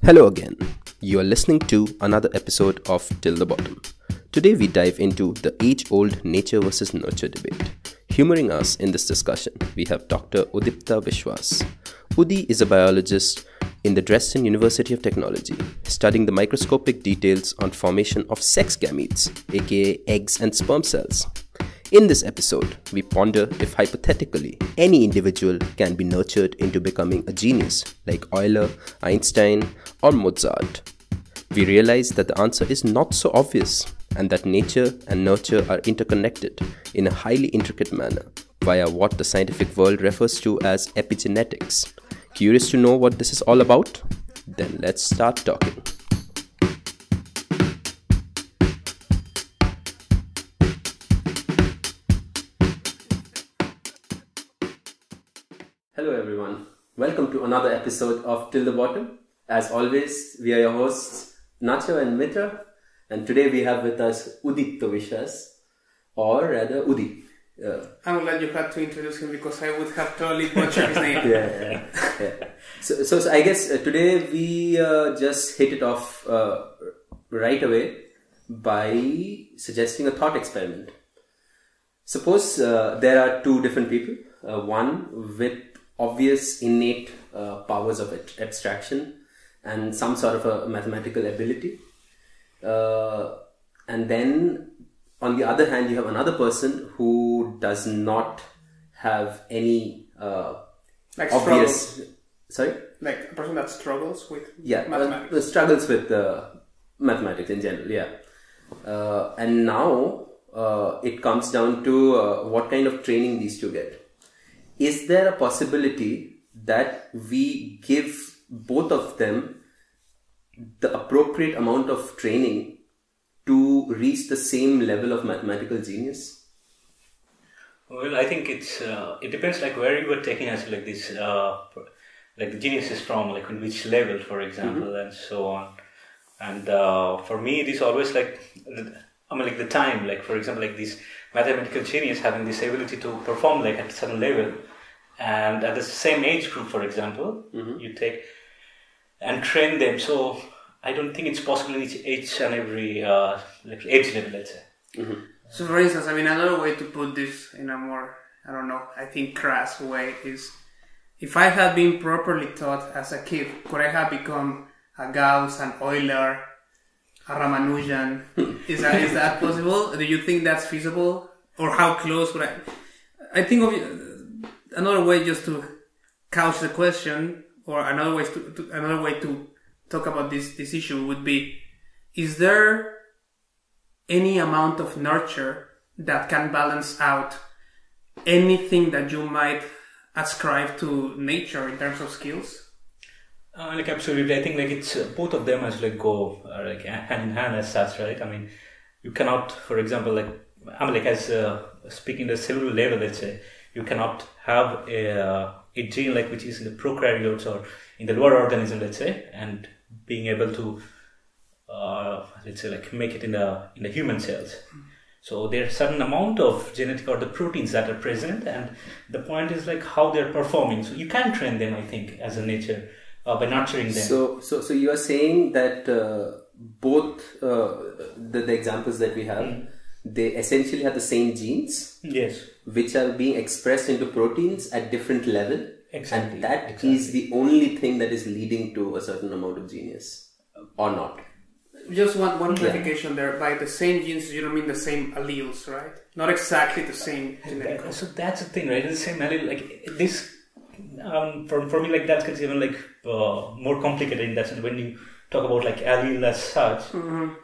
Hello again. You are listening to another episode of Till the Bottom. Today we dive into the age-old nature versus nurture debate. Humoring us in this discussion, we have Dr. Uddipta Biswas. Udi is a biologist in the Dresden University of Technology, studying the microscopic details on formation of sex gametes, aka eggs and sperm cells. In this episode, we ponder if hypothetically any individual can be nurtured into becoming a genius like Euler, Einstein, or Mozart. We realize that the answer is not so obvious and that nature and nurture are interconnected in a highly intricate manner via what the scientific world refers to as epigenetics. Curious to know what this is all about? Then let's start talking. Hello everyone, welcome to another episode of Till the Bottom. As always, we are your hosts Nacho and Mitra, and today we have with us Uddipta Biswas, or rather Udi. I'm glad you had to introduce him because I would have totally butchered his name. Yeah. So I guess today we just hit it off right away by suggesting a thought experiment. Suppose there are two different people, one with obvious innate powers of abstraction and some sort of a mathematical ability, and then on the other hand you have another person who does not have any obvious like a person that struggles with mathematics. Struggles with mathematics in general, and now it comes down to what kind of training these two get. Is there a possibility that we give both of them the appropriate amount of training to reach the same level of mathematical genius? Well, I think it depends like where you were taking us like this like the genius is from, like in which level, for example, and so on. And for me it is always like like the time, like for example, like this mathematical genius having this ability to perform like at a certain level, and at the same age group, for example, you take and train them. So I don't think it's possible in each and every like age level, let's say. So for instance, I mean, another way to put this in a more, I think crass way is, if I had been properly taught as a kid, could I have become a Gauss, an Euler, a Ramanujan? Is that possible? Do you think that's feasible? Or how close would I think of another way just to couch the question, or another way to talk about this issue would be: is there any amount of nurture that can balance out anything that you might ascribe to nature in terms of skills? Like absolutely, I think like it's both of them as like go like hand in hand as such, right? I mean, you cannot, for example, like as speaking the cellular level, let's say, you cannot have a gene like which is in the prokaryotes or in the lower organism, let's say, and being able to let's say like make it in the human cells. So there's a certain amount of genetic or the proteins that are present, and the point is like how they're performing. So you can train them, I think, as a nature by nurturing them. So you are saying that both the examples that we have, they essentially have the same genes, yes, which are being expressed into proteins at different level. Exactly. And that is the only thing that is leading to a certain amount of genius, or not. Just one clarification there. By the same genes, you don't mean the same alleles, right? Not exactly the same genetic. So that's the thing, right? The same allele, like this. For me, like that's even like more complicated in that sense when you talk about like allele as such.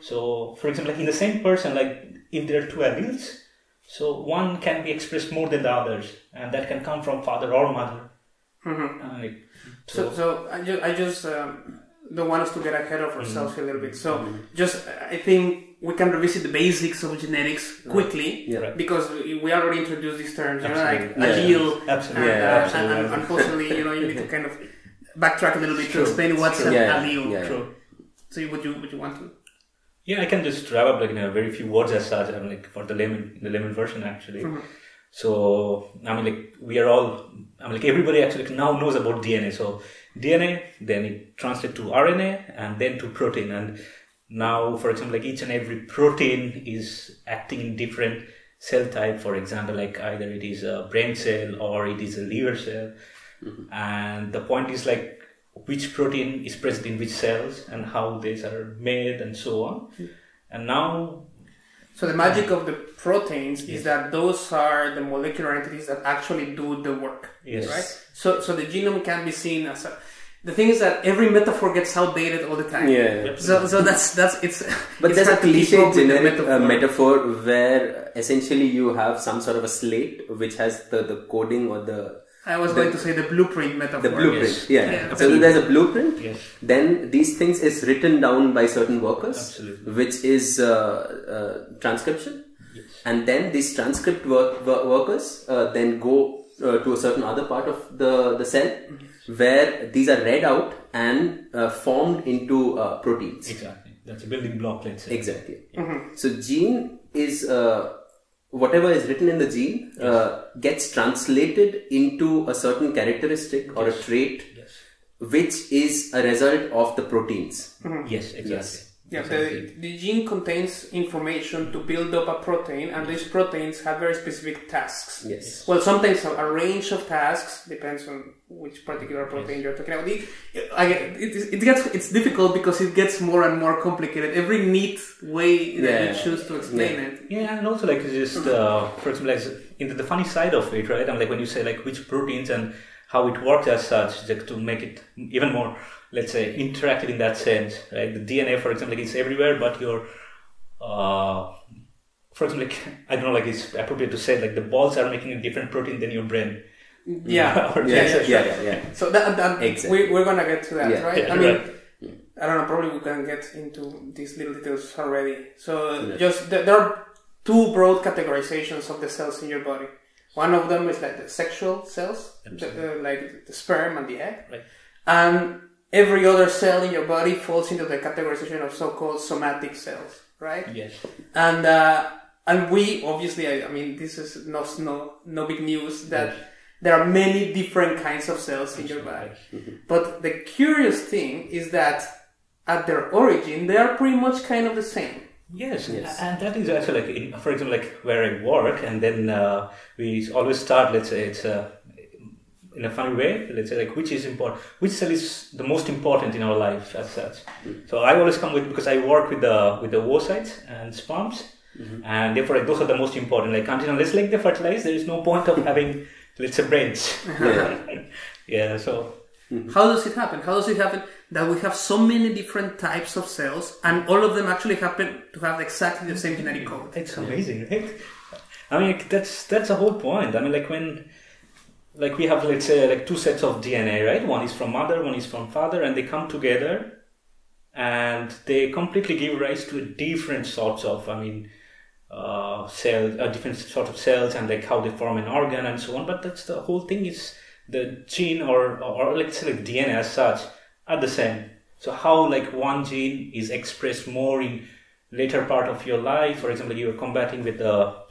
So, for example, like in the same person, like if there are two alleles, so one can be expressed more than the others, and that can come from father or mother. So I just don't want us to get ahead of ourselves a little bit. So I think we can revisit the basics of genetics quickly, because we already introduced these terms, like allele, and possibly you need to kind of backtrack a little bit to explain what's an allele. So would you want to? Yeah, I can just wrap up like in a very few words as such, like for the layman version actually. So, I mean, like, we are all, I mean, like, everybody actually now knows about DNA. So, DNA, then it translates to RNA, and then to protein. And now, for example, like, each and every protein is acting in different cell type. For example, like, either it is a brain cell or it is a liver cell. And the point is, like, which protein is present in which cells and how these are made and so on. And now... So the magic of the proteins is that those are the molecular entities that actually do the work, right? So the genome can be seen as a... The thing is that every metaphor gets outdated all the time. Yeah. So that's it's. But it's there's a hard to keep cliche up with the generic metaphor where essentially you have some sort of a slate which has the coding or the... I was going to say the blueprint metaphor. The blueprint, Yeah. So there's a blueprint. Yes. Then these things is written down by certain workers, Absolutely. which is transcription. Yes. And then these transcript workers then go to a certain other part of the cell where these are read out and formed into proteins. Exactly. That's a building block, let's say. Exactly. So gene is... whatever is written in the gene gets translated into a certain characteristic or a trait, which is a result of the proteins. Yes, exactly. Yes. Yeah, Exactly. the gene contains information to build up a protein, and these proteins have very specific tasks. Yes. Well, sometimes a range of tasks, depends on which particular protein you're talking about. It's difficult because it gets more and more complicated. Every neat way that you choose to explain it. Yeah, and also like just for example, like in the funny side of it, right? And like when you say like which proteins and how it works as such, like to make it even more, let's say, interactive in that sense, right? The DNA, for example, like it's everywhere, but your, for example, like, I don't know, like it's appropriate to say, like the balls are making a different protein than your brain. Yeah. Yeah. So that Exactly. we're gonna get to that, right? Yeah, I mean, right. I don't know, probably we can get into these little details already. So just, there are two broad categorizations of the cells in your body. One of them is like the sexual cells, like the sperm and the egg. Right. And every other cell in your body falls into the categorization of so-called somatic cells, right? Yes. And we, obviously, I mean, this is no big news that there are many different kinds of cells in your body. But the curious thing is that at their origin, they are pretty much kind of the same. Yes, and that is actually like, for example, like where I work, and then we always start, let's say, it's in a funny way, let's say, like which is important, which cell is the most important in our life as such. So I always come with, because I work with the oocytes and sperms, and therefore like, those are the most important. Like unless like they fertilize, there is no point of having, let's say, brains. So. How does it happen? How does it happen that we have so many different types of cells and all of them actually happen to have exactly the same genetic code? It's amazing, right? I mean, that's the whole point. I mean, like when, like we have, let's say, like two sets of DNA, right? One is from mother, one is from father, and they come together and they completely give rise to different sorts of, I mean, cells, different sort of cells, and like how they form an organ and so on. But that's the whole thing is the gene or let's say like DNA as such are the same. So how like one gene is expressed more in later part of your life. For example, you are combating with for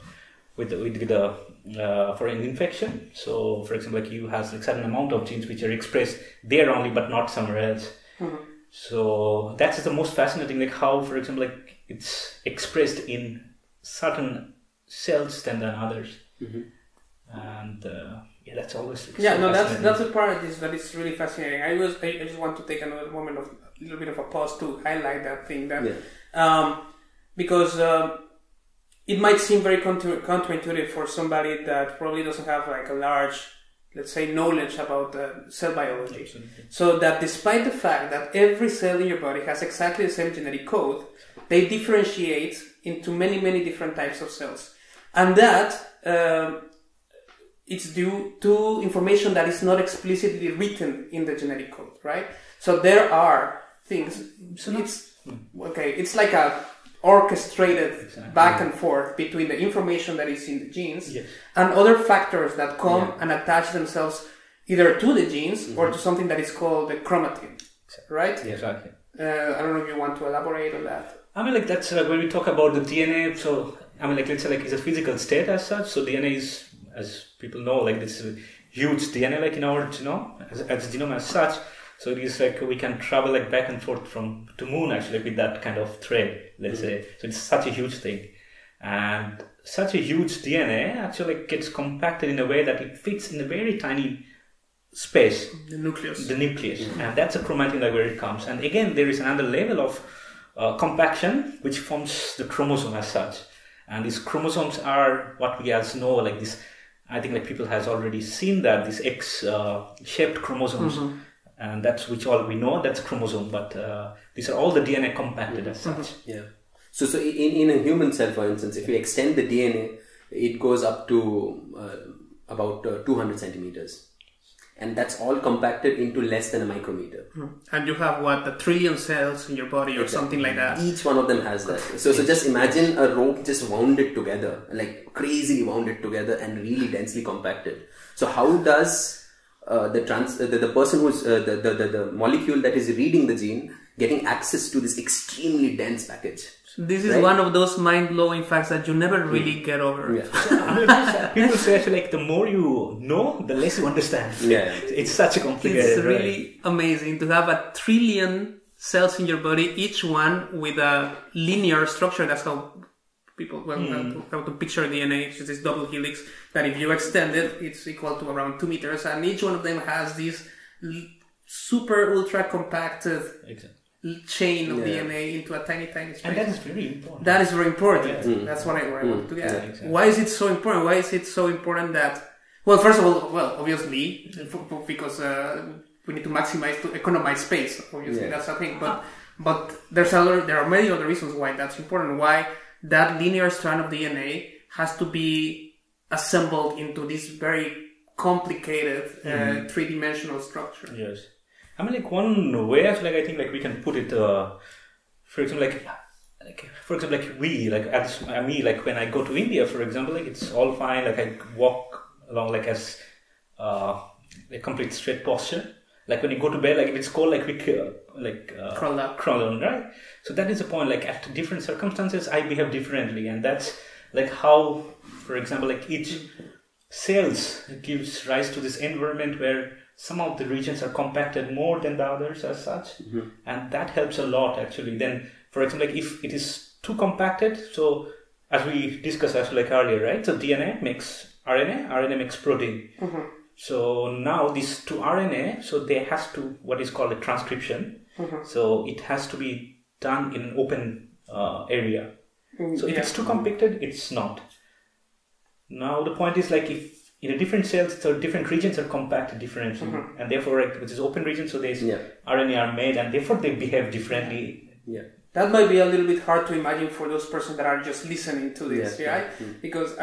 an infection. So for example, like you have like certain amount of genes which are expressed there only, but not somewhere else. So that's the most fascinating, like how, for example, like it's expressed in certain cells than others. And that's always that's a part that is really fascinating. I just want to take another moment of a little bit of a pause to highlight that thing because it might seem very counterintuitive for somebody that probably doesn't have like a large, let's say, knowledge about cell biology. Absolutely. So that despite the fact that every cell in your body has exactly the same genetic code, they differentiate into many different types of cells, and that it's due to information that is not explicitly written in the genetic code, right? So there are things. So it's like a orchestrated back and forth between the information that is in the genes and other factors that come and attach themselves either to the genes or to something that is called the chromatin, right? Exactly. I don't know if you want to elaborate on that. I mean, like that's when we talk about the DNA. So I mean, like let's say like it's a physical state as such. So DNA is as people know, like this huge DNA like in our genome, as genome as such. So it is like we can travel like back and forth to moon actually with that kind of thread, let's say. So it's such a huge thing. And such a huge DNA actually gets compacted in a way that it fits in a very tiny space. The nucleus. And that's a chromatin like where it comes. And again, there is another level of compaction which forms the chromosome as such. And these chromosomes are what we as know, like this, I think like people has already seen that, these X-shaped chromosomes. And that's which all we know, that's a chromosome. But these are all the DNA compacted as such. Yeah. So in a human cell, for instance, if we extend the DNA, it goes up to about 200 centimeters. And that's all compacted into less than a micrometer. And you have, what, a trillion cells in your body or something like that? Each one of them has that. So just imagine a rope just wounded together, like crazily wounded together and really densely compacted. So how does the person who's the molecule that is reading the gene getting access to this extremely dense package? This is one of those mind-blowing facts that you never really get over. Yeah. People say actually like the more you know, the less you understand. Yeah. It's such a complicated. It's really amazing to have a trillion cells in your body, each one with a linear structure. That's how people how to picture DNA. It's just this double helix that if you extend it, it's equal to around 2 meters, and each one of them has this super ultra compacted chain of DNA into a tiny space. And that is very important. That is very important. Yeah. That's what I want to get. Yeah, exactly. Why is it so important? Why is it so important that, well, first of all, obviously, because we need to economize space. Obviously, that's the thing. But there are many other reasons why that's important. Why that linear strand of DNA has to be assembled into this very complicated three-dimensional structure. Yes. I mean, like one way, like I think, like we can put it, for example, me, like when I go to India, for example, like it's all fine. Like I walk along like as a complete straight posture. Like when you go to bed, like if it's cold, like we crawl down, right? So that is the point. Like at different circumstances, I behave differently, and that's like how, for example, like each cells gives rise to this environment where some of the regions are compacted more than the others as such. And that helps a lot actually. Then, for example, like if it is too compacted, so as we discussed actually like earlier, right? So DNA makes RNA, RNA makes protein. So now these two RNA, so there has to, what is called a transcription. So it has to be done in an open area. So if it's too compacted, it's not. Now the point is like if in a different cells, so different regions are compacted differently, and therefore, like, which is open region, so these RNA are made, and therefore they behave differently. Yeah, that might be a little bit hard to imagine for those persons that are just listening to this, right? Because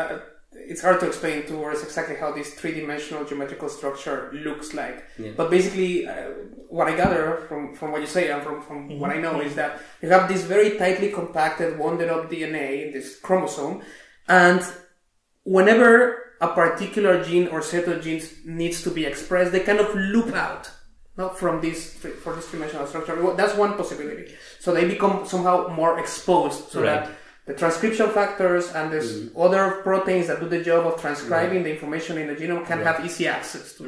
it's hard to explain to us exactly how this three-dimensional geometrical structure looks like. But basically, what I gather from what you say and from what I know is that you have this very tightly compacted, wounded-up DNA in this chromosome, and whenever a particular gene or set of genes needs to be expressed, they kind of loop out from this three-dimensional structure. That's one possibility. So they become somehow more exposed, so that the transcription factors and these other proteins that do the job of transcribing the information in the genome can have easy access to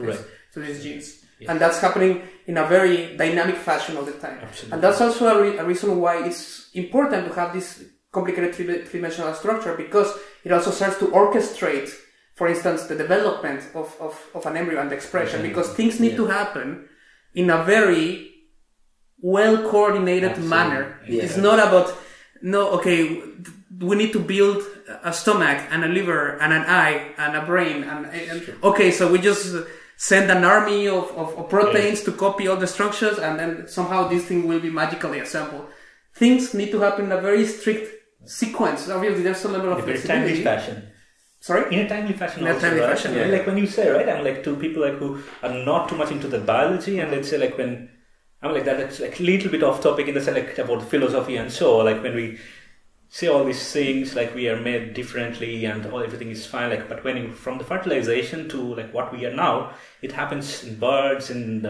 these genes. And that's happening in a very dynamic fashion all the time. Absolutely. And that's also a reason why it's important to have this complicated three-dimensional structure, because it also serves to orchestrate, for instance, the development of an embryo and the expression, because things need to happen in a very well-coordinated manner. It's not about, we need to build a stomach and a liver and an eye and a brain. So we just send an army of proteins to copy all the structures, and then somehow this thing will be magically assembled. Things need to happen in a very strict sequence. Obviously, there's a level of flexibility. In a timely fashion. Sorry? In a timely fashion also, right? Yeah. Like when you say, right, I'm like to people like who are not too much into the biology, and let's say like when I'm like that, it's like a little bit off topic in the sense like about philosophy and so, like when we say all these things like we are made differently and everything is fine, like, but when you, from the fertilization to like what we are now, it happens in birds, in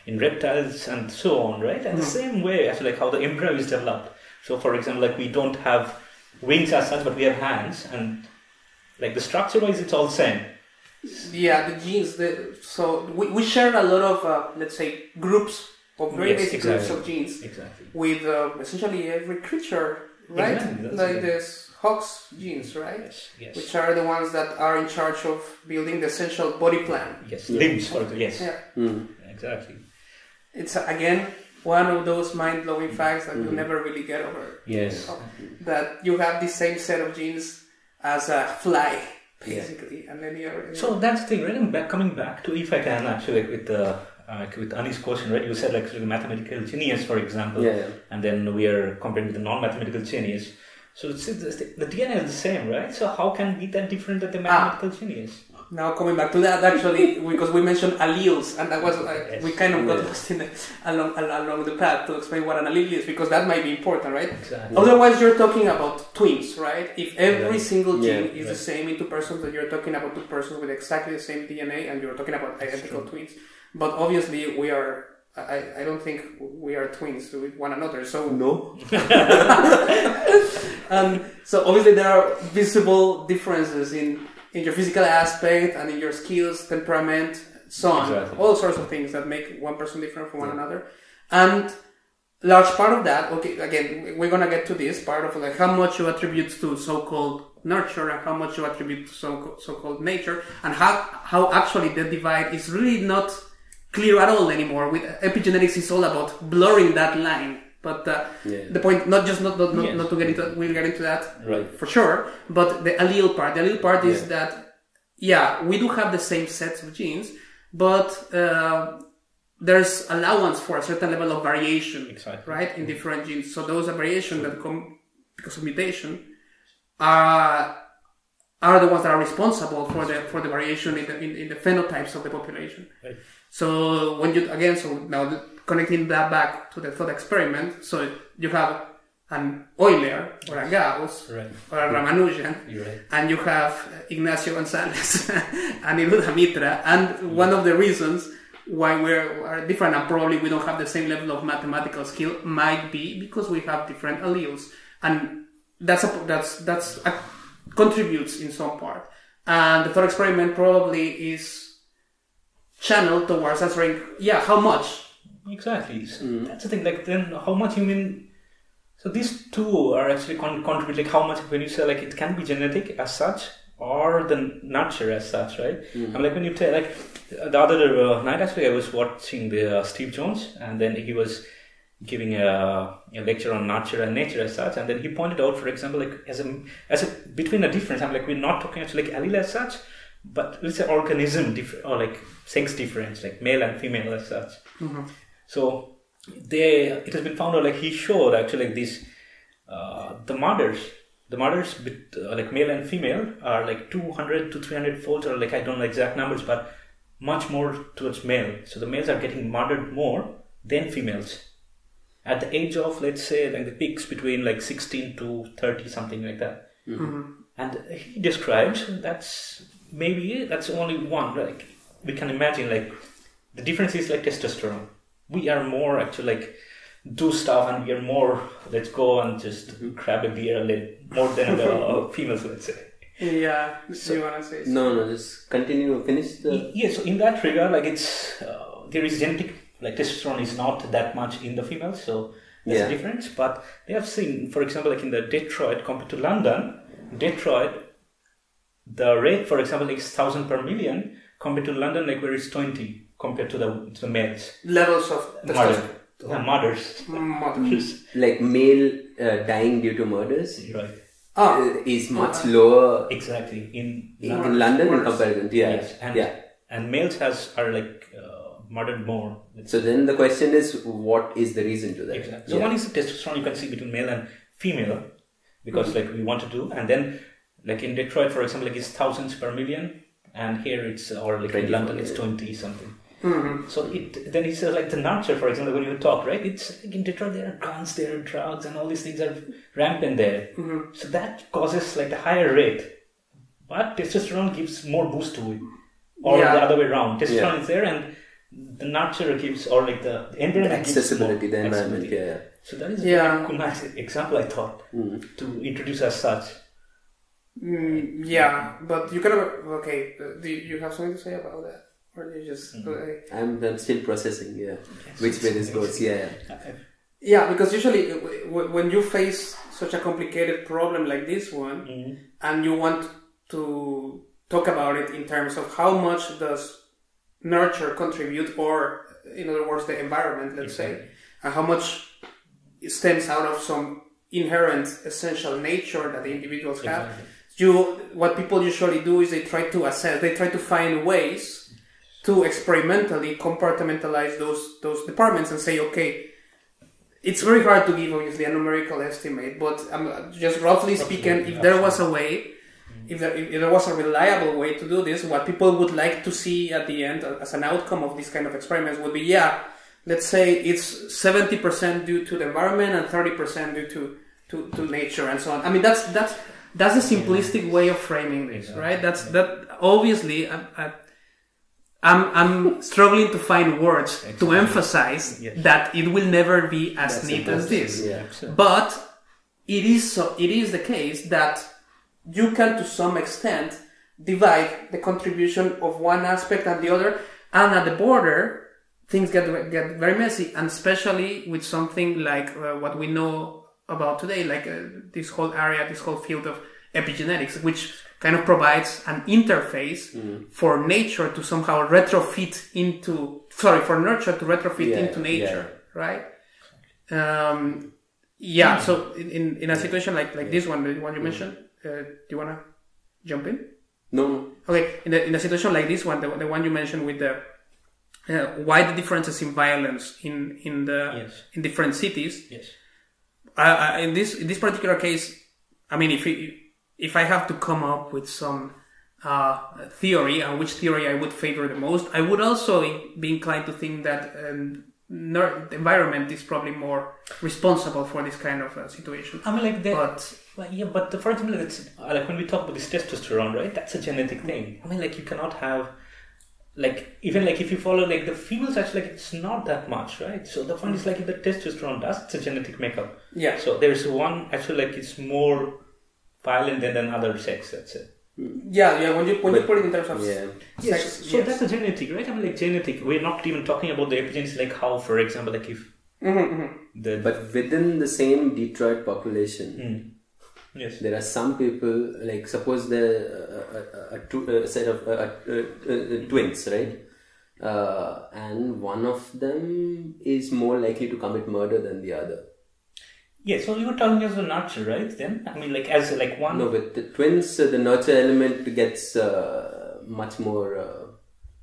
reptiles and so on, right? And the same way as like how the embryo is developed. So for example, like we don't have wings as such, but we have hands, and like the structure wise it's all the same. Yeah, the genes. So we share a lot of, let's say, groups of very basic groups of genes with essentially every creature, right? Like there's Hox genes, right? Yes. Which are the ones that are in charge of building the essential body plan. Yes, limbs for the exactly. It's again one of those mind-blowing facts that you'll never really get over. Yes. That you have the same set of genes as a fly, basically, and then you're. So that's the thing, right? Coming back to, if I can actually, with Ani's question, right? You said like the mathematical genius, for example, and then we are comparing with the non-mathematical genius. So the DNA is the same, right? So how can be that different than the mathematical genius? Now coming back to that, actually, because we mentioned alleles, and that was we kind of got lost along the path to explain what an allele is, because that might be important, right? Exactly. Otherwise, you're talking about twins, right? If every single gene is the same in two persons, then you're talking about two persons with exactly the same DNA, and you're talking about identical twins. But obviously, we are. I don't think we are twins with one another. So no. So obviously, there are visible differences in your physical aspect and in your skills, temperament, so on. All sorts of things that make one person different from one another. And large part of that, okay, again, we're going to get to this part of like how much you attribute to so-called nurture and how much you attribute to so-called nature, and how actually the divide is really not clear at all anymore. With epigenetics, is all about blurring that line. But the point, not to get into, we'll get into that for sure. But the allele part is that, we do have the same sets of genes, but there's allowance for a certain level of variation, right, in different genes. So those variations that come because of mutation are the ones that are responsible for the variation in the phenotypes of the population. Right. So when now connecting that back to the thought experiment, so you have an Euler or a Gauss or a Ramanujan, and you have Ignacio Gonzalez and Neruda Mitra, and one of the reasons why we're different and probably we don't have the same level of mathematical skill might be because we have different alleles, and that's contributes in some part. And the thought experiment probably is channeled towards answering, how much? Exactly. So that's the thing. Like, then how much you mean? So these two are actually contribute. Like, how much when you say like it can be genetic as such or the nurture as such, right? And like when you tell like the other night actually I was watching the Steve Jones, and then he was giving a lecture on nurture and nature as such, and then he pointed out, for example, like as a between a difference. I'm like, we're not talking actually like allele as such, but let's say organism or like sex difference, like male and female as such. So it has been found out, like he showed actually like these the mothers with like male and female are like 200 to 300 folds, or like I don't know exact numbers, but much more towards male. So the males are getting mothered more than females at the age of, let's say, like the peaks between like 16 to 30, something like that. And he described that's only one. Like we can imagine, like the difference is like testosterone. We are more actually like do stuff, and we are more let's go and just grab a beer more than the females, let's say. Yeah. So, do you want to say something? No, just continue, finish the... Yeah, so in that regard, like it's, there is genetic, like testosterone is not that much in the females, so there's a difference. But they have seen, for example, like in the Detroit compared to London, the rate, for example, is 1,000 per million, compared to London, like where it's 20 compared to the males. Levels of testosterone. Mothers. Like male dying due to murders is much lower. Exactly. In London in comparison. Yes. And males are like murdered more. So then the question is, what is the reason to that? Exactly. So one is the testosterone you can see between male and female, because like we want to do, and then like in Detroit, for example, like it's thousands per million, and here it's, or like in London it's 20 something. So then he says like the nurture, for example, when you talk, right? It's like in Detroit there are guns, there are drugs, and all these things are rampant there. So that causes like the higher rate, but testosterone gives more boost to it, or the other way around. Testosterone is there, and the nurture gives, or like the environment, accessibility, gives the environment. So that is a very cool, nice example, I thought, to introduce as such. Yeah, but you kind of okay. Do you have something to say about that, or do you just? I'm still processing. Yeah, which way this goes. Yeah. Yeah, because usually when you face such a complicated problem like this one, and you want to talk about it in terms of how much does nurture contribute, or in other words, the environment, let's say, and how much stems out of some inherent essential nature that the individuals have. What people usually do is they try to assess, they try to find ways to experimentally compartmentalize those departments and say, okay, it's very hard to give obviously a numerical estimate, but just roughly speaking, if there was a way, if there was a reliable way to do this, what people would like to see at the end as an outcome of these kind of experiments would be, let's say it's 70% due to the environment and 30% due to nature and so on. I mean, that's the simplistic way of framing this, right? That obviously I'm struggling to find words to emphasize that it will never be as neat as this. But it is the case that you can, to some extent, divide the contribution of one aspect and the other, and at the border, things get very messy, and especially with something like what we know about today, like this whole field of epigenetics, which kind of provides an interface for nature to somehow retrofit into, for nurture to retrofit into nature, right? So in a situation like this one, the one you mentioned, do you want to jump in? No. Okay, in a situation like this one, the one you mentioned with the why the differences in violence in different cities. Yes. In this particular case, I mean, if I have to come up with some theory, and which theory I would favor the most, I would also be inclined to think that the environment is probably more responsible for this kind of situation. I mean, like but for example, it's like when we talk about this testosterone, right? That's a genetic thing. I mean, like you cannot have, like, even like if you follow like the females, actually, like it's not that much, right? So the point is like if the testosterone does, it's a genetic makeup. Yeah. So there's one actually like it's more violent than another sex, that's it. Yeah. When you put it in terms of sex, so that's a genetic, right? I mean, like genetic. We're not even talking about the epigenetics, like how, for example, like if but within the same Detroit population, there are some people, like suppose they're a set of twins, right? And one of them is more likely to commit murder than the other. Yeah, so you were talking as a nurture, right? Then I mean, like as like one. No, with the twins, the nurture element gets much more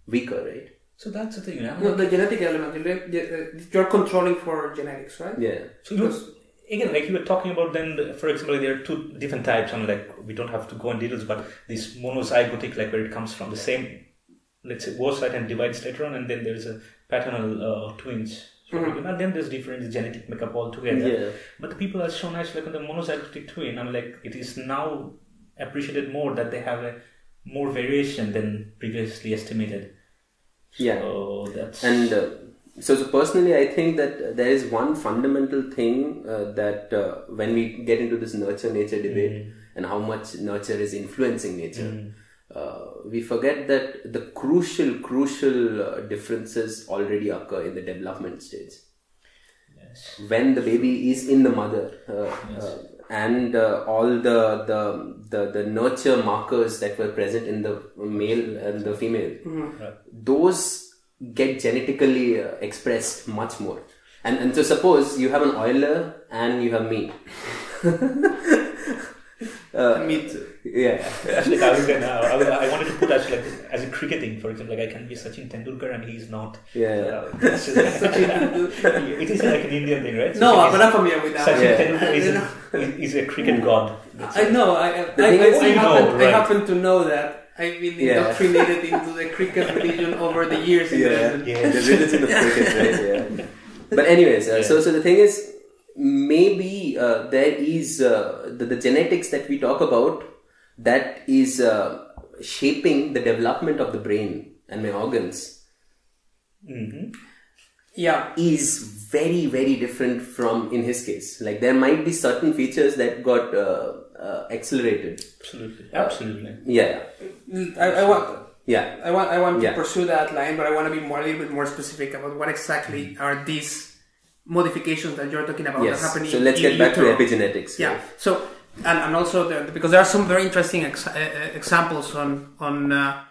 weaker, right? So that's the thing, No, the genetic element. You're controlling for genetics, right? Yeah. So again, like you were talking about, then for example, there are two different types. I mean, like we don't have to go in details, but this monozygotic, like where it comes from the same, let's say, oocyte and divides later on, and then there is a paternal twins. And then there's different genetic makeup altogether. Yeah. But the people are shown as like on the monozygotic twin, and like it is now appreciated more that they have a more variation than previously estimated. Yeah. So that's so personally, I think that there is one fundamental thing that when we get into this nurture-nature debate and how much nurture is influencing nature, we forget that the crucial differences already occur in the development stage. Yes. When the baby is in the mother, and all the nurture markers that were present in the male and the female, those get genetically expressed much more. And so suppose you have an Euler and you have me. Me too. Yeah. Actually, I wanted to put as like as a cricketing, for example, like I can be Sachin Tendulkar and he's not. Yeah. It is like an Indian thing, right? No, but I'm familiar with that. Sachin Tendulkar is a cricket god. I know. I happen to know that. I've been indoctrinated into the cricket religion over the years. The religion of cricket, right? Yeah. But anyways, so the thing is, maybe there is the genetics that we talk about that is shaping the development of the brain and my organs. Is very, very different from in his case. Like there might be certain features that got accelerated. Absolutely. Yeah. I want. Yeah. I want to pursue that line, but I want to be a little bit more specific about what exactly are these modifications that you're talking about that are happening. So let's get back to epigenetics. Yeah. So and also because there are some very interesting examples on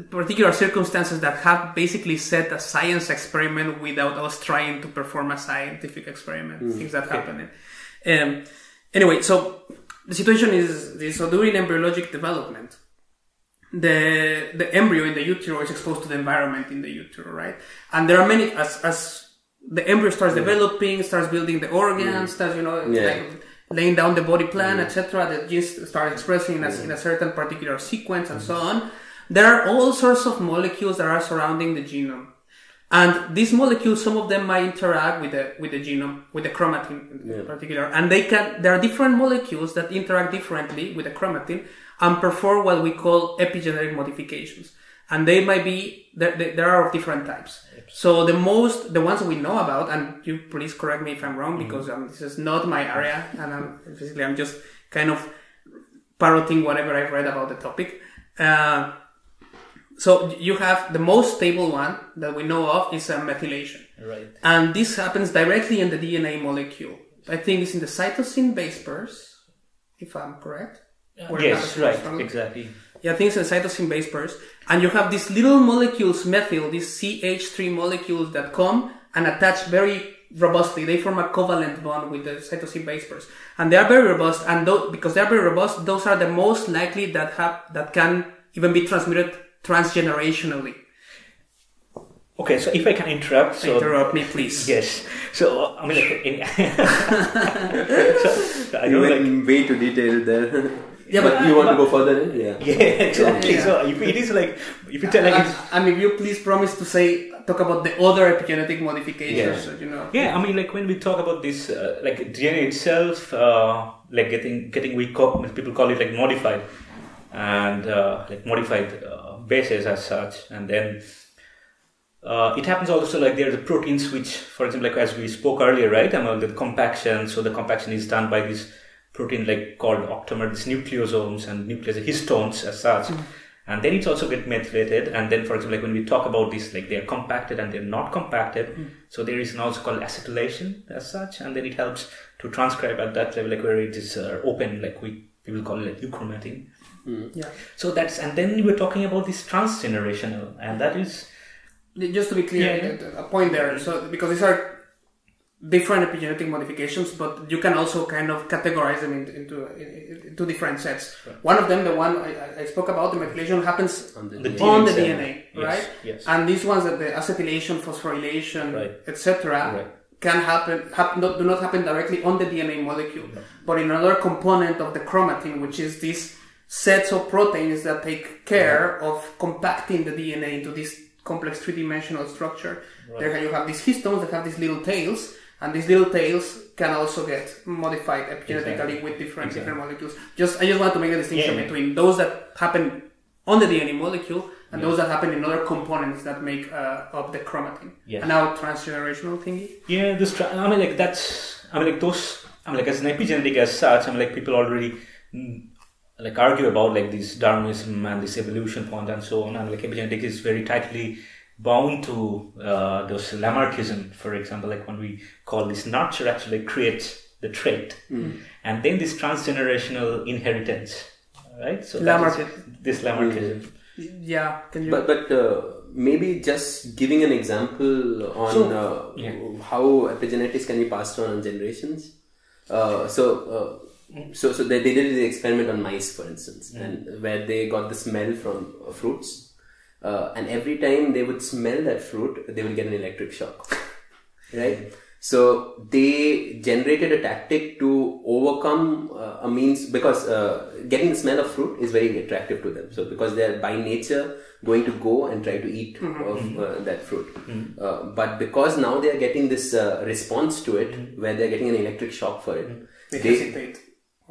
particular circumstances that have basically set a science experiment without us trying to perform a scientific experiment. Things that happen. Anyway, so the situation is this: so during embryologic development, the embryo in the utero is exposed to the environment in the utero, right? And there are many, as the embryo starts developing, starts building the organs, starts, like laying down the body plan, etc. The genes start expressing in a certain particular sequence and so on. There are all sorts of molecules that are surrounding the genome. And these molecules, some of them might interact with the genome, with the chromatin in particular. And there are different molecules that interact differently with the chromatin and perform what we call epigenetic modifications. And they might be, there are of different types. So the ones we know about, and you please correct me if I'm wrong, because this is not my area, and I'm just kind of parroting whatever I've read about the topic. So you have the most stable one that we know of is methylation. Right. And this happens directly in the DNA molecule. I think it's in the cytosine base pairs, if I'm correct. Yes, right, exactly. Yeah, I think it's in the cytosine base pairs. And you have these little molecules, methyl, these CH3 molecules that come and attach very robustly. They form a covalent bond with the cytosine base pairs. And they are very robust, and because they are very robust, those are the most likely that can even be transmitted transgenerationally. Okay, so if I can interrupt. So, interrupt me, please. Yes. So, I mean, I you went way too detailed there. Yeah, but you want to go further in? Yeah. Yeah, exactly. Yeah. So, if it is like, if you tell like... And if you please promise to talk about the other epigenetic modifications, Yeah, I mean, like when we talk about this, like DNA itself, like getting people call it like modified, and like modified bases as such, and then it happens also like there are the proteins which, for example, like as we spoke earlier, right? The compaction. So the compaction is done by this protein like called octamer, these nucleosomes and histones as such, and then it's also get methylated. And then, for example, like when we talk about this, like they are compacted and they're not compacted, so there is an also called acetylation as such, and then it helps to transcribe at that level, like where it is open, like we will call it like euchromatin. Yeah. So and then we were talking about this transgenerational, and that is just to be clear, a point there. So because these are different epigenetic modifications, but you can also kind of categorize them into different sets. Right. One of them, the one I spoke about, the methylation happens on the DNA, right? Yes. And these ones, that the acetylation, phosphorylation, etc., can do not happen directly on the DNA molecule, but in another component of the chromatin, which is these sets of proteins that take care of compacting the DNA into this complex three-dimensional structure. Right. There you have these histones that have these little tails, and these little tails can also get modified epigenetically with different molecules. I just want to make a distinction between those that happen on the DNA molecule and those that happen in other components that make up the chromatin. Yeah. And now transgenerational thingy. Yeah, those as an epigenetic as such, like people already like argue about like this Darwinism and this evolution point and so on, and like epigenetic is very tightly bound to those Lamarckism, for example, like when we call this nurture actually creates the trait, and then this transgenerational inheritance, right? So this Lamarckism. Yeah, can you? But maybe just giving an example on how epigenetics can be passed on generations. So they did the experiment on mice, for instance, and where they got the smell from fruits, and every time they would smell that fruit, they would get an electric shock, right? So they generated a tactic to overcome a means, because getting the smell of fruit is very attractive to them. So because they are by nature going to go and try to eat of that fruit, but because now they are getting this response to it, where they are getting an electric shock for it, they hesitate.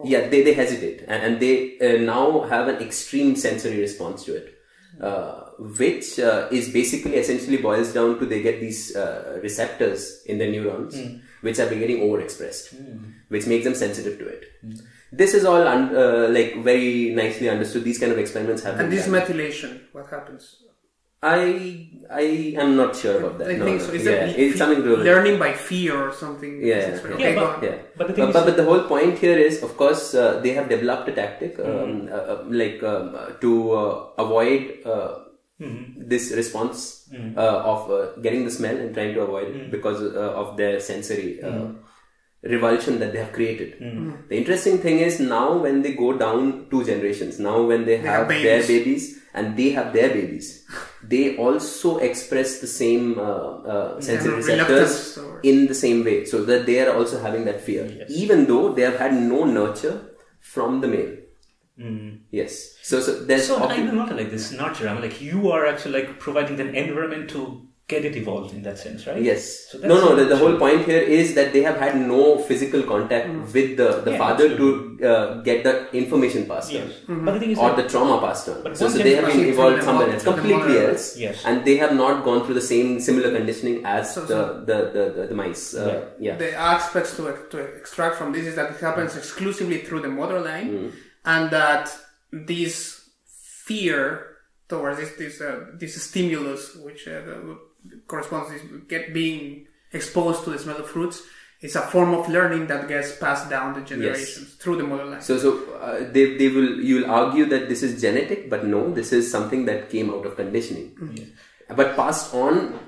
Yeah, they hesitate, and they now have an extreme sensory response to it. which is basically essentially boils down to they get these receptors in the neurons, which are getting overexpressed, which makes them sensitive to it. This is all like very nicely understood. These kind of experiments have been And this done. methylation, what happens? I am not sure about that. I think so. Is it's something to do with learning by fear or something? Yeah. Okay, go on. But the thing is, but the whole point here is, of course, they have developed a tactic to avoid this response of getting the smell and trying to avoid it because of their sensory revulsion that they have created. The interesting thing is now when they go down 2 generations, now when they have their babies and they have their babies, they also express the same sensory receptors in the same way, so that they are also having that fear, even though they have had no nurture from the male. Yes. So there's I do not like this nurture. I mean, like you are actually like providing an environment to get it evolved in that sense, right? Yes. So The whole point here is that they have had no physical contact with the father absolutely. to get the information passed on. But the thing is, Or the trauma passed on. But So one they can have been evolved somewhere else, completely else. Yes. And they have not gone through the similar conditioning as the mice. The aspects to extract from this is that it happens exclusively through the motor line, and that this fear towards this stimulus, which corresponds to being exposed to the smell of fruits, is a form of learning that gets passed down the generations through the motor line. So you'll argue that this is genetic, but no, this is something that came out of conditioning, but passed on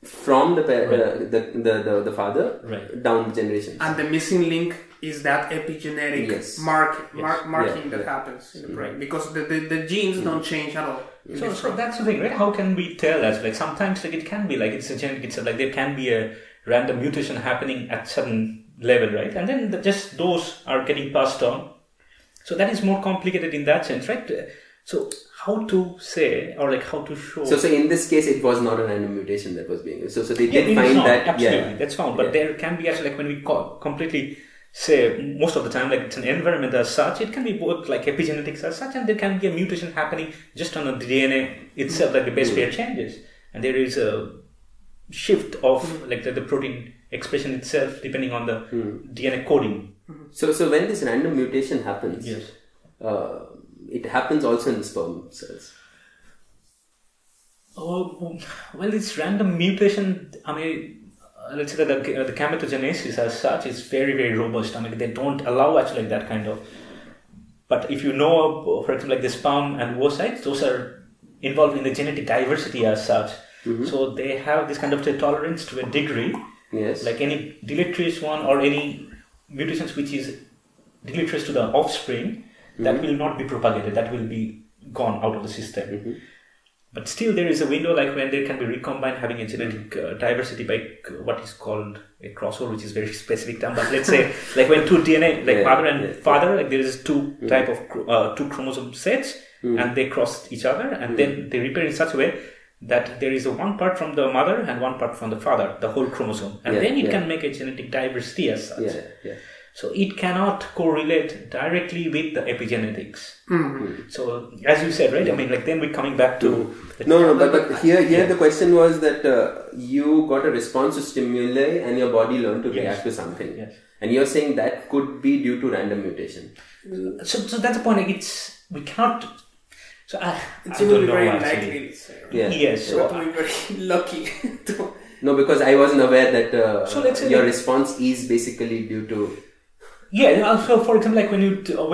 from the father down the generations. And the missing link is that epigenetic marking that happens in the brain, because the genes don't change at all. So that's the thing, right? How can we tell that? Like sometimes like it can be like it's a genetic itself, like there can be a random mutation happening at certain level, right? And then just those are getting passed on. So that is more complicated in that sense, right? So how to say, or like how to show? So in this case, it was not a random mutation that was being used. So they did find find that. Absolutely, that's found. But there can be actually like when we completely say most of the time like it's an environment as such, it can be both like epigenetics as such, and there can be a mutation happening just on the DNA itself, like the base pair changes, and there is a shift of like the protein expression itself depending on the DNA coding. So when this random mutation happens, it happens also in the sperm cells. Oh, well, this random mutation, I mean, let's say that the gametogenesis as such is very, very robust. I mean, they don't allow actually like that kind of. But if you know, for example, like the sperm and oocytes, those are involved in the genetic diversity as such. So they have this kind of tolerance to a degree. Yes. Like any deleterious one or any mutations which is deleterious to the offspring, that will not be propagated. That will be gone out of the system. But still there is a window like when there can be recombined having a genetic diversity by what is called a crossover, which is very specific term, but let's say like when two DNA, like mother and father, like there is two type of two chromosome sets and they cross each other and then they repair in such a way that there is a one part from the mother and one part from the father, the whole chromosome, and then it can make a genetic diversity as such. So it cannot correlate directly with the epigenetics. So as you said, right? I mean, like then we're coming back to but here the question was that you got a response to stimuli and your body learned to react to something, and you're saying that could be due to random mutation. So that's the point. Like we cannot. So it will be very likely. Yes. So we're very lucky. No, because I wasn't aware that so let's say your response is basically due to. So for example, like when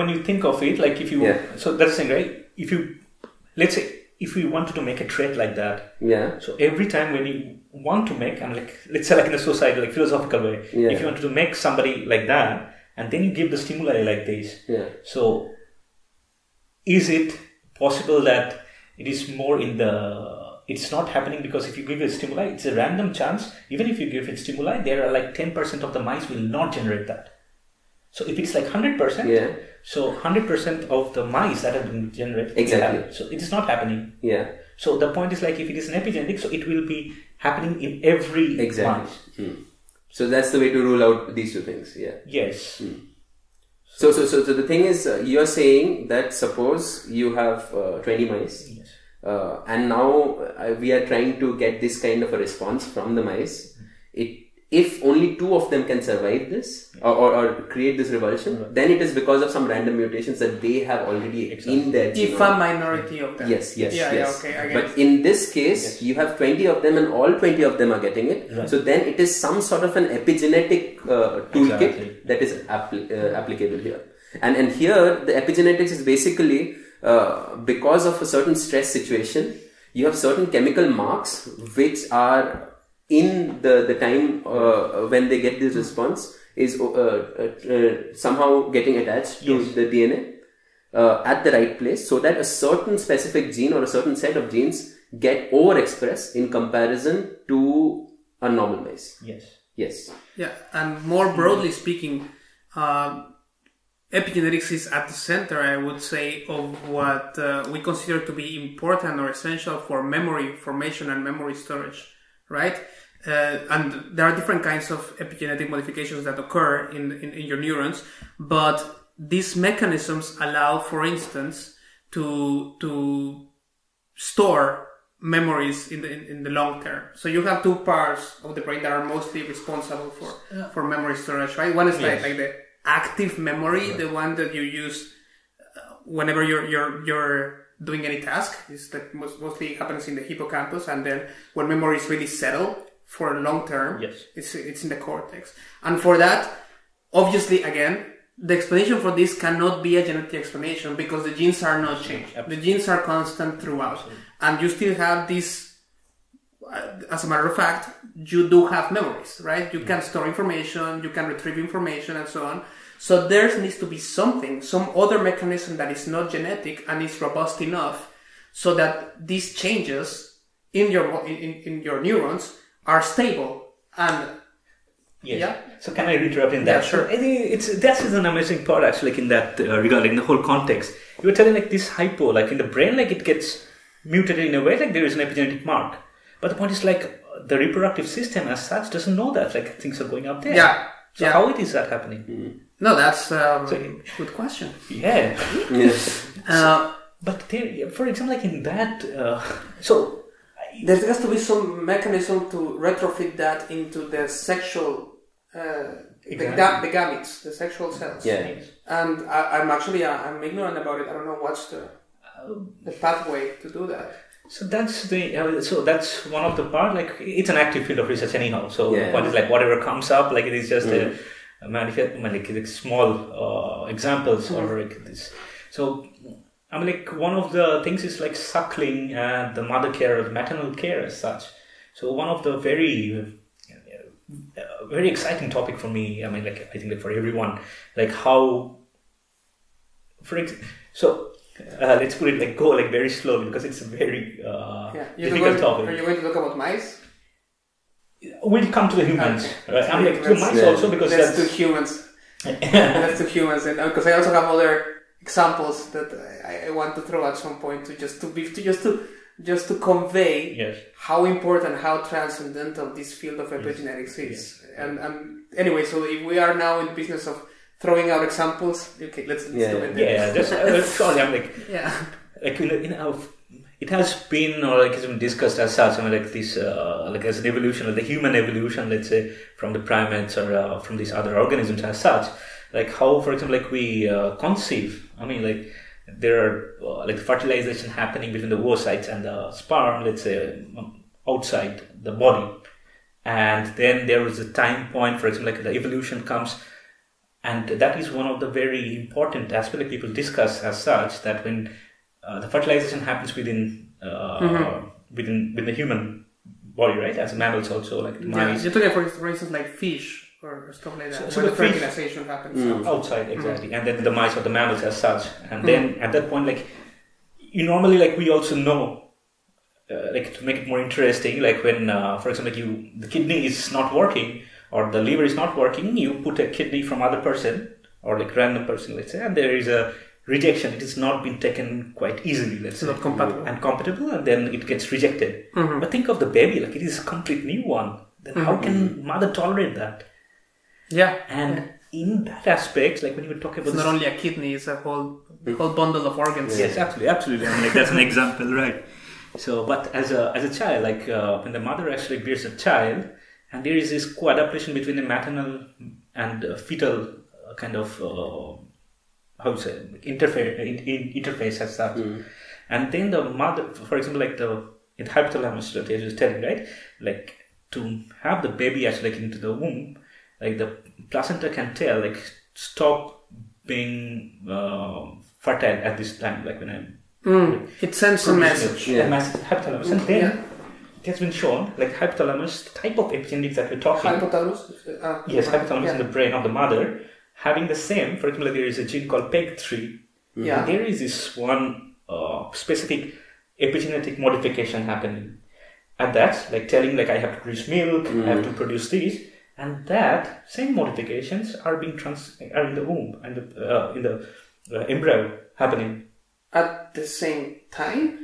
you think of it, like if you so that's the thing, right? If you let's say if we wanted to make a trait like that, so every time when you want to make, and like let's say like in a society, like philosophical way, if you wanted to make somebody like that, and then you give the stimuli like this, so is it possible that it is more in it's not happening because if you give it stimuli, it's a random chance. Even if you give it stimuli, there are like 10% of the mice will not generate that. So if it's like 100%, so 100% of the mice that have been generated, exactly. So it is not happening. So the point is like if it is an epigenetic, so it will be happening in every mice. So that's the way to rule out these two things. Yes. So the thing is, you're saying that suppose you have 20 mice, and now we are trying to get this kind of a response from the mice. If only 2 of them can survive this or create this revulsion, then it is because of some random mutations that they have already in their genome. If a minority of them. Yes. Okay, I get But in this case, you have 20 of them and all 20 of them are getting it. Right. So then it is some sort of an epigenetic toolkit that is applicable here. And here, the epigenetics is basically because of a certain stress situation, you have certain chemical marks which are in the time when they get this response is somehow getting attached to the DNA at the right place, so that a certain specific gene or a certain set of genes get overexpressed in comparison to a normal mice. Yes. Yeah, and more broadly speaking, epigenetics is at the center, I would say, of what we consider to be important or essential for memory formation and memory storage, right? And there are different kinds of epigenetic modifications that occur in your neurons, but these mechanisms allow, for instance, to store memories in the long term. So you have 2 parts of the brain that are mostly responsible for memory storage, right? One is like the active memory, the one that you use whenever you're doing any task. It's like mostly happens in the hippocampus, and then when memory is really settled for long term, it's in the cortex. And for that, obviously, again, the explanation for this cannot be a genetic explanation because the genes are not changed. The genes are constant throughout. And you still have this, as a matter of fact, you do have memories, right? You can store information, you can retrieve information, and so on. So there needs to be some other mechanism that is not genetic and is robust enough so that these changes in your neurons are stable. And So can I interrupt in that? Yeah, sure. I think that is an amazing part actually, like in that regard, in the whole context. You were telling like this hypo, like in the brain, like it gets mutated in a way, like there is an epigenetic mark. But the point is like the reproductive system as such doesn't know that, like things are going up there. So how it is that happening? No, that's a good question. Yeah. Yes. But there, for example, like in that, so there has to be some mechanism to retrofit that into the sexual, the gametes, the sexual cells. Yeah. And I'm ignorant about it. I don't know what's the pathway to do that. So that's that's one of the part. Like it's an active field of research anyhow. So the point is like whatever comes up, like it is just a like small examples or like this. So I mean, like one of the things is like suckling and the mother care, or maternal care as such. So one of the very exciting topic for me. I mean, like I think like for everyone, like how, let's put it like go like very slowly because it's a very difficult topic. Are you going to talk about mice? We'll come to the humans. Right? I'm like to mice also because that's to humans. That's to humans, and because I also have other examples that I want to throw at some point to just to convey how important, how transcendental this field of epigenetics is. And anyway, so if we are now in the business of throwing out examples, okay, let's do it. Just sorry, I'm like like it has been or like it's been discussed as such. I mean, like this like as an evolution, or the human evolution, let's say from the primates or from these other organisms as such. Like how, for example, like we conceive. I mean, like there are like fertilization happening between the oocytes and the sperm, let's say outside the body, and then there is a time point, for example, like the evolution comes, and that is one of the very important aspects that people discuss as such, that when the fertilization happens within within the human body, right, as mammals also, like mice. You're talking for instance like fish. Or stuff like that. So the fertilization happens outside, exactly, and then the mice or the mammals as such, and then at that point, like you normally, like we also know, like to make it more interesting, like when, for example, like the kidney is not working or the liver is not working, you put a kidney from other person or like random person, let's say, and there is a rejection. It has not been taken quite easily, let's say, not compatible, and then it gets rejected. But think of the baby, like it is a complete new one. Then how can mother tolerate that? And in that aspect, like when you were talking about, it's not only a kidney; it's a whole bundle of organs. Yes, absolutely. I mean, like that's an example, right? So, but as a child, like when the mother actually bears a child, and there is this co-adaptation between the maternal and fetal kind of interface as such. And then the mother, for example, like in hypothalamus that I was telling, right? Like to have the baby actually like into the womb, like the placenta can tell, like stop being fertile at this time, like when I'm. It sends a message. Hypothalamus, and then it has been shown, like hypothalamus, the type of epigenetics that we're talking. Hypothalamus. Yes, hypothalamus in the brain of the mother, having the same. For example, there is a gene called PEG3. Yeah. There is this one specific epigenetic modification happening, and that's like telling like I have to produce milk, I have to produce these, and that same modifications are being are in the womb and in the embryo happening at the same time.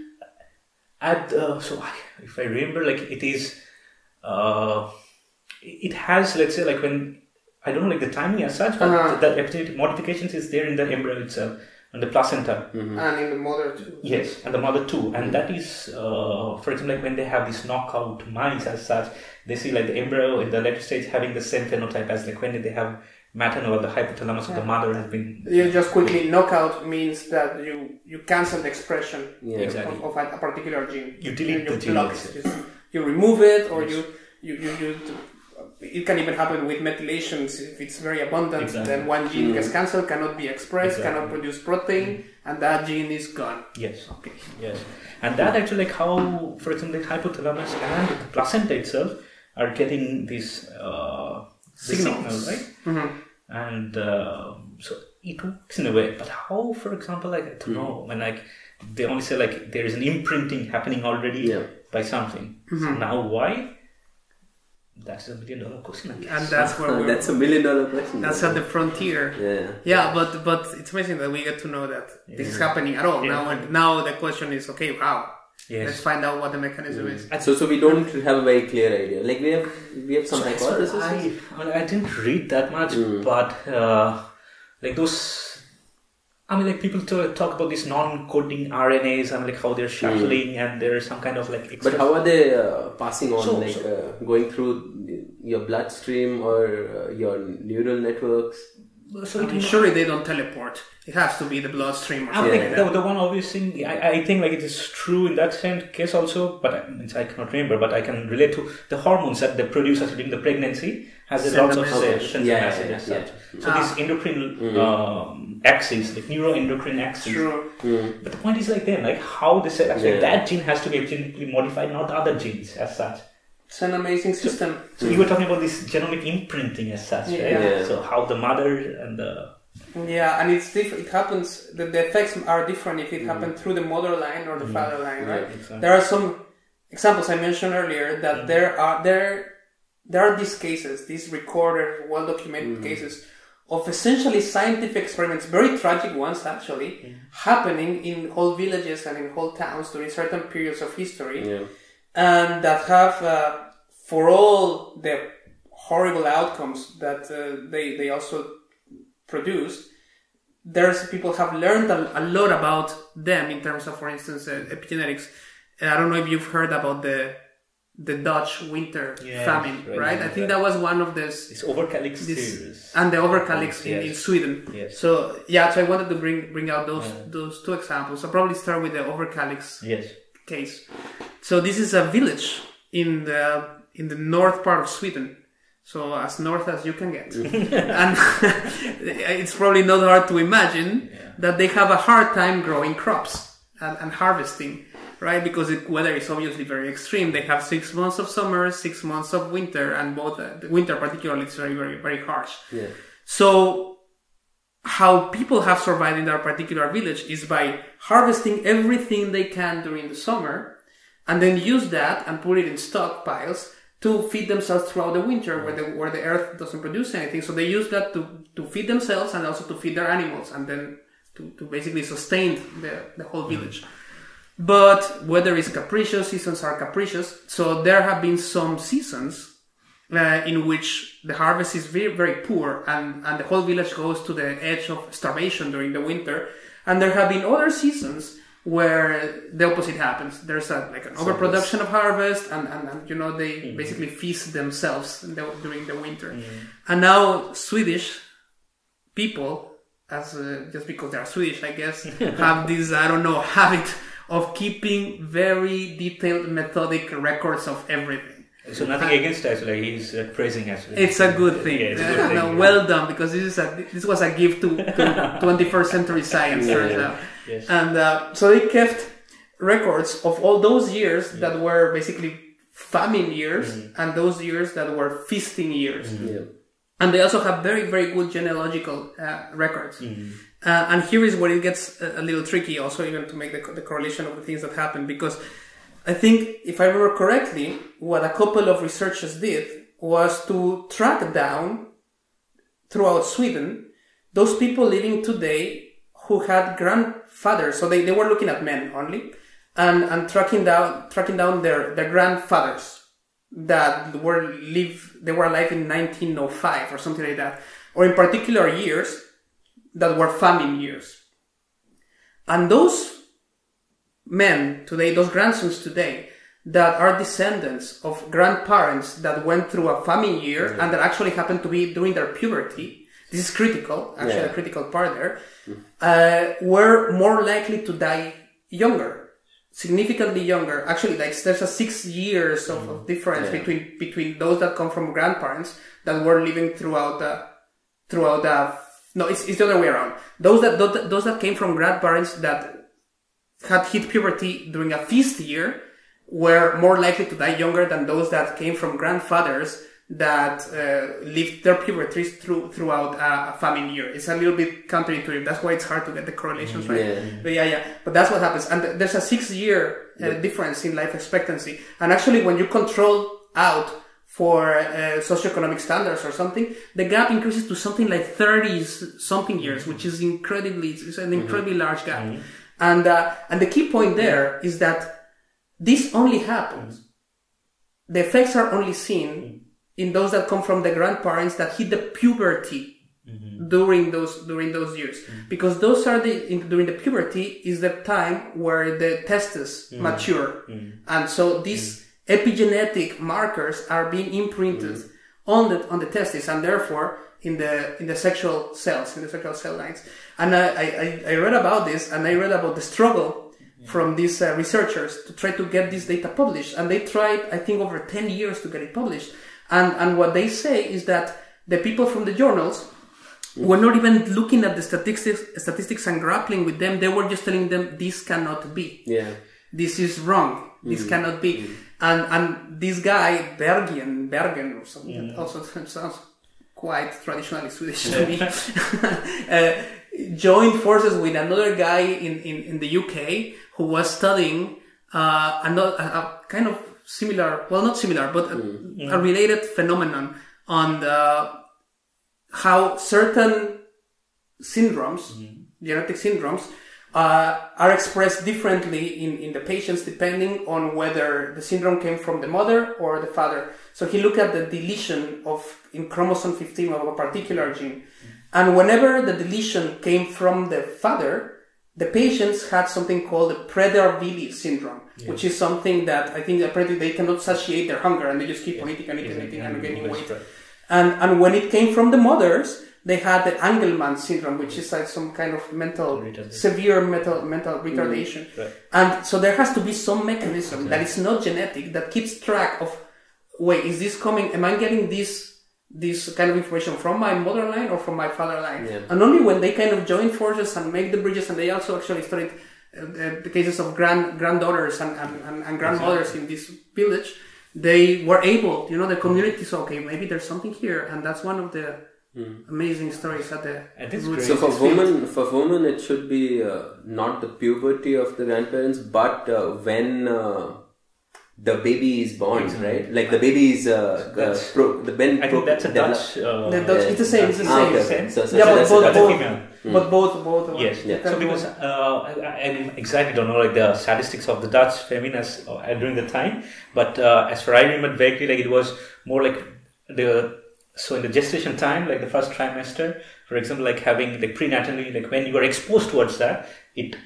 If I remember, like it is, it has, let's say, like when I don't know like the timing as such, but that epigenetic modifications is there in the embryo itself. And the placenta. And in the mother too. Yes, and the mother too. And that is, for example, like when they have these knockout mice as such, they see like the embryo in the later stage having the same phenotype as like when they have maternal or the hypothalamus of the mother has been... You just quickly, knockout means that you cancel the expression of a particular gene. You delete the gene. You remove it, or you it can even happen with methylations. If it's very abundant, then one gene gets cancelled, cannot be expressed, cannot produce protein, and that gene is gone. Yes. Okay. Yes. And that actually, like how, for example, the hypothalamus and the placenta itself are getting this signal, right? And so it works in a way. But how, for example, like I don't know, when like they only say like there is an imprinting happening already by something. So now why? That's $1 million question, I guess. And that's where that's $1 million question. That's at the frontier. Yeah, but it's amazing that we get to know that this is happening at all. Now the question is, okay, how? Let's find out what the mechanism is. So we don't have a very clear idea. Like we have some hypotheses. I didn't read that much, but like those. I mean, like people talk about these non-coding RNAs and like how they're shuffling and there's some kind of like. But how are they passing on? Going through your bloodstream or your neural networks? Surely they don't teleport. It has to be the bloodstream. Or something like the one obvious thing, I think like it is true in that case also, but I cannot remember, but I can relate to the hormones that they produce during the pregnancy has lots of messages. So this endocrine axis, like neuroendocrine axis. True. But the point is like then, like how they say actually that gene has to be genetically modified, not other genes as such. It's an amazing system. So you were talking about this genomic imprinting as such, right? So how the mother and the... Yeah, and it's different. It happens, the effects are different if it happens through the mother line or the father line, right? Exactly. There are some examples I mentioned earlier that there are these cases, these recorded, well-documented cases of essentially scientific experiments, very tragic ones actually, happening in whole villages and in whole towns during certain periods of history. And that have, for all the horrible outcomes that they also produce, there's people have learned a lot about them in terms of, for instance, epigenetics. I don't know if you've heard about the Dutch winter famine, right? I think that was one of this Overkalix series, and the Overkalix in Sweden. So I wanted to bring out those two examples. I'll probably start with the Overkalix case. So this is a village in the north part of Sweden. So as north as you can get. And it's probably not hard to imagine that they have a hard time growing crops and harvesting, right? Because the weather is obviously very extreme. They have 6 months of summer, 6 months of winter, and both the winter particularly is very, very, very harsh. So how people have survived in that particular village is by harvesting everything they can during the summer and then use that and put it in stockpiles to feed themselves throughout the winter where the earth doesn't produce anything. So they use that to feed themselves and also to feed their animals and then to basically sustain the whole village. But weather is capricious, seasons are capricious. So there have been some seasons in which the harvest is very, very poor and the whole village goes to the edge of starvation during the winter. And there have been other seasons where the opposite happens. There's an overproduction of harvest, and they basically feast themselves during the winter. And now Swedish people, just because they are Swedish, I guess, have this habit of keeping very detailed, methodic records of everything. So nothing against actually, he's praising actually. It's a good thing. Well done, because this was a gift to 21st century science, turns out. Yes. And so they kept records of all those years that were basically famine years and those years that were feasting years. And they also have very, very good genealogical records. And here is where it gets a little tricky also, even to make the correlation of the things that happen, because I think, if I remember correctly, what a couple of researchers did was to track down throughout Sweden those people living today who had grandfathers. So they were looking at men only, and tracking down their grandfathers that were alive in 1905 or something like that, or in particular years that were famine years. And those men today, those grandsons today, that are descendants of grandparents that went through a famine year and that actually happened to be during their puberty, this is critical, actually a critical part there, were more likely to die younger, significantly younger. Actually, there's a 6 years of difference between those that come from grandparents that were living throughout no, it's the other way around. Those that came from grandparents that had hit puberty during a feast year were more likely to die younger than those that came from grandfathers that lived their puberties throughout a famine year. It's a little bit counterintuitive. That's why it's hard to get the correlations right. But but that's what happens. And there's a 6 year difference in life expectancy. And actually, when you control out for socioeconomic standards or something, the gap increases to something like 30 something years, which is it's an incredibly large gap. And the key point there is that this only happens. The effects are only seen in those that come from the grandparents that hit the puberty during those years, because those are during the puberty is the time where the testes mature, and so these epigenetic markers are being imprinted on the testes, and therefore in the sexual cells, in the sexual cell lines. And I read about this, and I read about the struggle from these researchers to try to get this data published. And they tried, I think, over 10 years to get it published. And what they say is that the people from the journals were not even looking at the statistics and grappling with them. They were just telling them, this cannot be. This is wrong. This cannot be. And this guy, Bergen or something, that also sounds quite traditionally Swedish to me, joined forces with another guy in the UK who was studying a kind of similar, well, not similar, but a related phenomenon on how certain syndromes, genetic syndromes, are expressed differently in the patients depending on whether the syndrome came from the mother or the father. So he looked at the deletion in chromosome 15 of a particular gene. And whenever the deletion came from the father, the patients had something called the Prader-Willi syndrome, which is something that I think apparently they cannot satiate their hunger and they just keep on eating and gaining weight. And when it came from the mothers, they had the Angelman syndrome, which is like some kind of severe mental retardation. And so there has to be some mechanism that is not genetic that keeps track of, wait, is this coming? Am I getting this kind of information from my mother line or from my father line? And only when they kind of join forces and make the bridges, and they also actually studied the cases of granddaughters and grandmothers in this village, they were able, the community saw, okay, maybe there's something here, and that's one of the amazing stories at the roots. So for women, it should be not the puberty of the grandparents, but when the baby is born, right? Like the baby is I think that's a Dutch. It's the same. It's the same. Okay. So but both. Yes. So because I exactly don't know like the statistics of the Dutch feminists during the time, but as far I remember vaguely, like it was more like in the gestation time, like the first trimester, for example, like having like prenatally, like when you are exposed towards that, it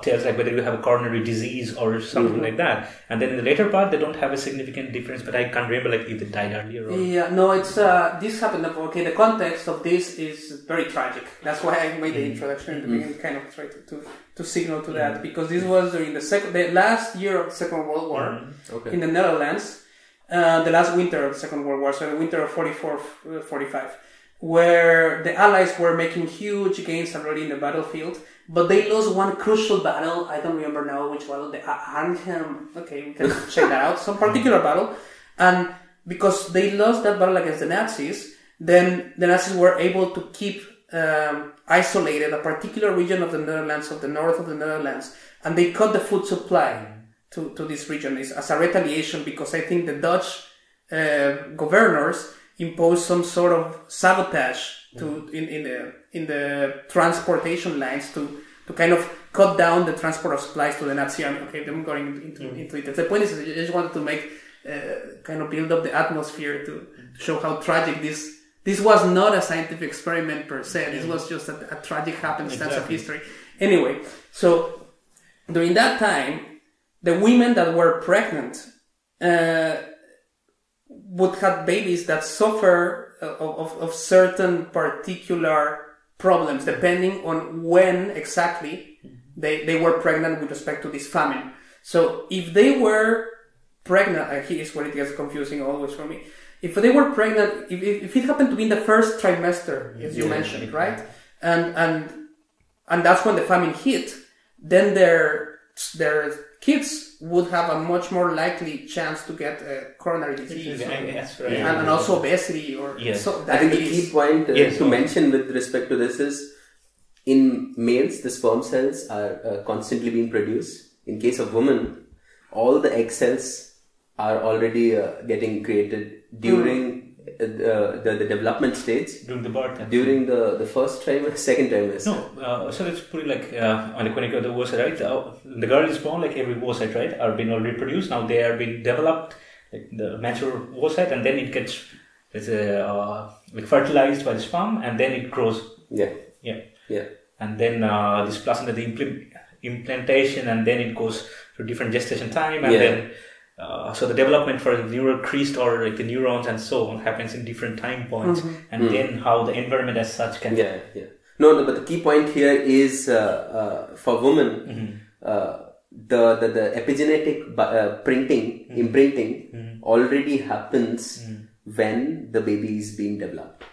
tells like whether you have a coronary disease or something like that. And then in the later part, they don't have a significant difference, but I can't remember like if they died earlier or... Yeah, no, it's this happened. Okay, the context of this is very tragic. That's why I made the introduction in the beginning, kind of try to signal to that, because this was during the last year of the Second World War in the Netherlands, the last winter of the Second World War, so the winter of 44-45, where the Allies were making huge gains already in the battlefield, but they lost one crucial battle. I don't remember now which battle. The Arnhem. Okay, we can check that out. Some particular battle, and because they lost that battle against the Nazis, then the Nazis were able to keep isolated a particular region of the Netherlands, of the north of the Netherlands, and they cut the food supply to this region as a retaliation, because I think the Dutch governors imposed some sort of sabotage in the transportation lines to kind of cut down the transport of supplies to the Nazi army. Okay, I'm going into it. The point is, I just wanted to make kind of build up the atmosphere to show how tragic this was. Not a scientific experiment per se. This was just a tragic happenstance of history. Anyway, so during that time, the women that were pregnant would have babies that suffer of certain particular problems, depending on when exactly they were pregnant with respect to this famine. So if they were pregnant, here's where it gets confusing always for me. If they were pregnant, if it happened to be in the first trimester, as you mentioned, right? And that's when the famine hit, then their kids would have a much more likely chance to get a coronary disease, and also obesity or so. I think the key point to mention with respect to this is, in males, the sperm cells are constantly being produced. In case of women, all the egg cells are already getting created during the development stage, during the birth, during the first trimester, second trimester. No, so let's put it like on when you go to the oocyte, right? The girl is born, like every oocyte, right, are being already produced. Now they are being developed, like the mature oocyte, and then it gets like fertilized by the sperm, and then it grows. Yeah. And then this placenta, the implantation, and then it goes to different gestation time, and then. So the development for the neural crest or like the neurons and so on happens in different time points, and then how the environment as such can. No, but the key point here is for women, the epigenetic imprinting already happens when the baby is being developed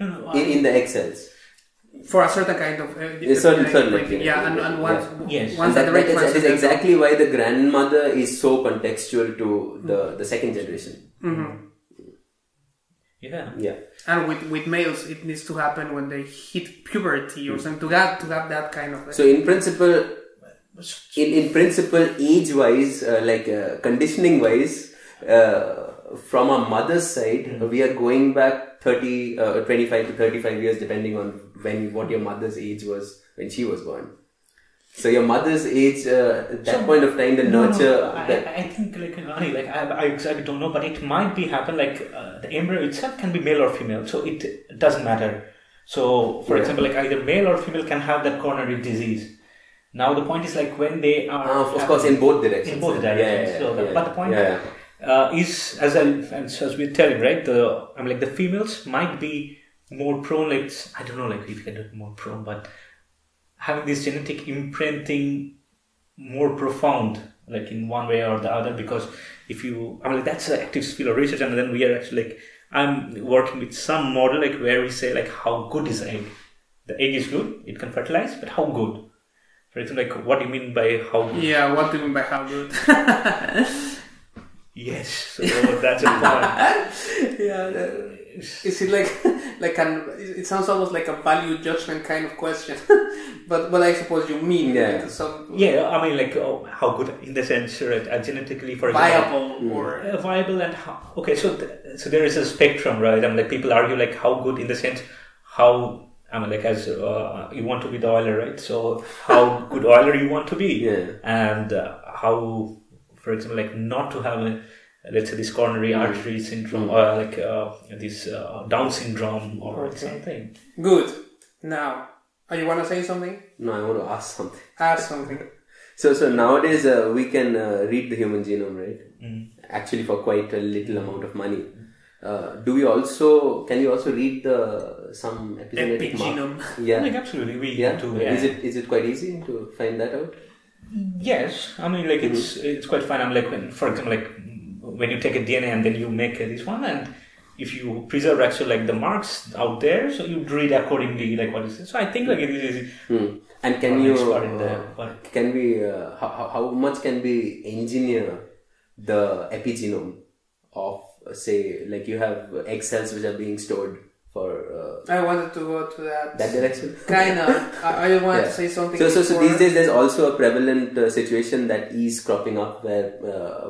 in the egg cells. For a certain kind of certain and once that is exactly why the grandmother is so contextual to the second generation. And with males, it needs to happen when they hit puberty or something to have that kind of. So in principle, age wise, conditioning wise, from a mother's side, we are going back 25 to 35 years, depending on what your mother's age was when she was born. So your mother's age, at that point of time, the nurture. I think I exactly don't know, but it might be happen the embryo itself can be male or female, so it doesn't matter. So for example, either male or female can have that coronary disease. Now the point is when they are of course in both directions. But the point is as we're telling, right? The females might be more prone. I don't know, if you can do it more prone, but having this genetic imprinting more profound, in one way or the other. Because if you, that's an active field of research, and then we are actually I'm working with some model where we say how good is the egg? The egg is good, it can fertilize, but how good? For example, what do you mean by how good? Yeah, what do you mean by how good? Yes, so that's a point. Is it it sounds almost like a value judgment kind of question, but I suppose you mean how good in the sense, right? Genetically, for example, viable or viable and how, okay, so there is a spectrum, right? People argue how good in the sense how. As you want to be the oiler, right? So how good oiler you want to be, and how, for example, not to have let's say, this coronary artery syndrome, or like this Down syndrome or something. Good. Now, you want to say something? No, I want to ask something. Ask something. So nowadays we can read the human genome, right? Actually, for quite a little amount of money. Can we also read some epigenetic Epigenome. Yeah, Like absolutely, we yeah. do. Yeah. Is it quite easy to find that out? Yes, I mean, like it's quite fun. I'm like, for example, like when you take a DNA and then you make this one, and if you preserve actually like the marks out there, so you read accordingly, like what is it. So I think like it is easy. And how much can we engineer the epigenome of, say, like you have egg cells which are being stored for... I wanted to go to that direction. Kind of. I wanted to say something. So these days there's also a prevalent situation that is cropping up where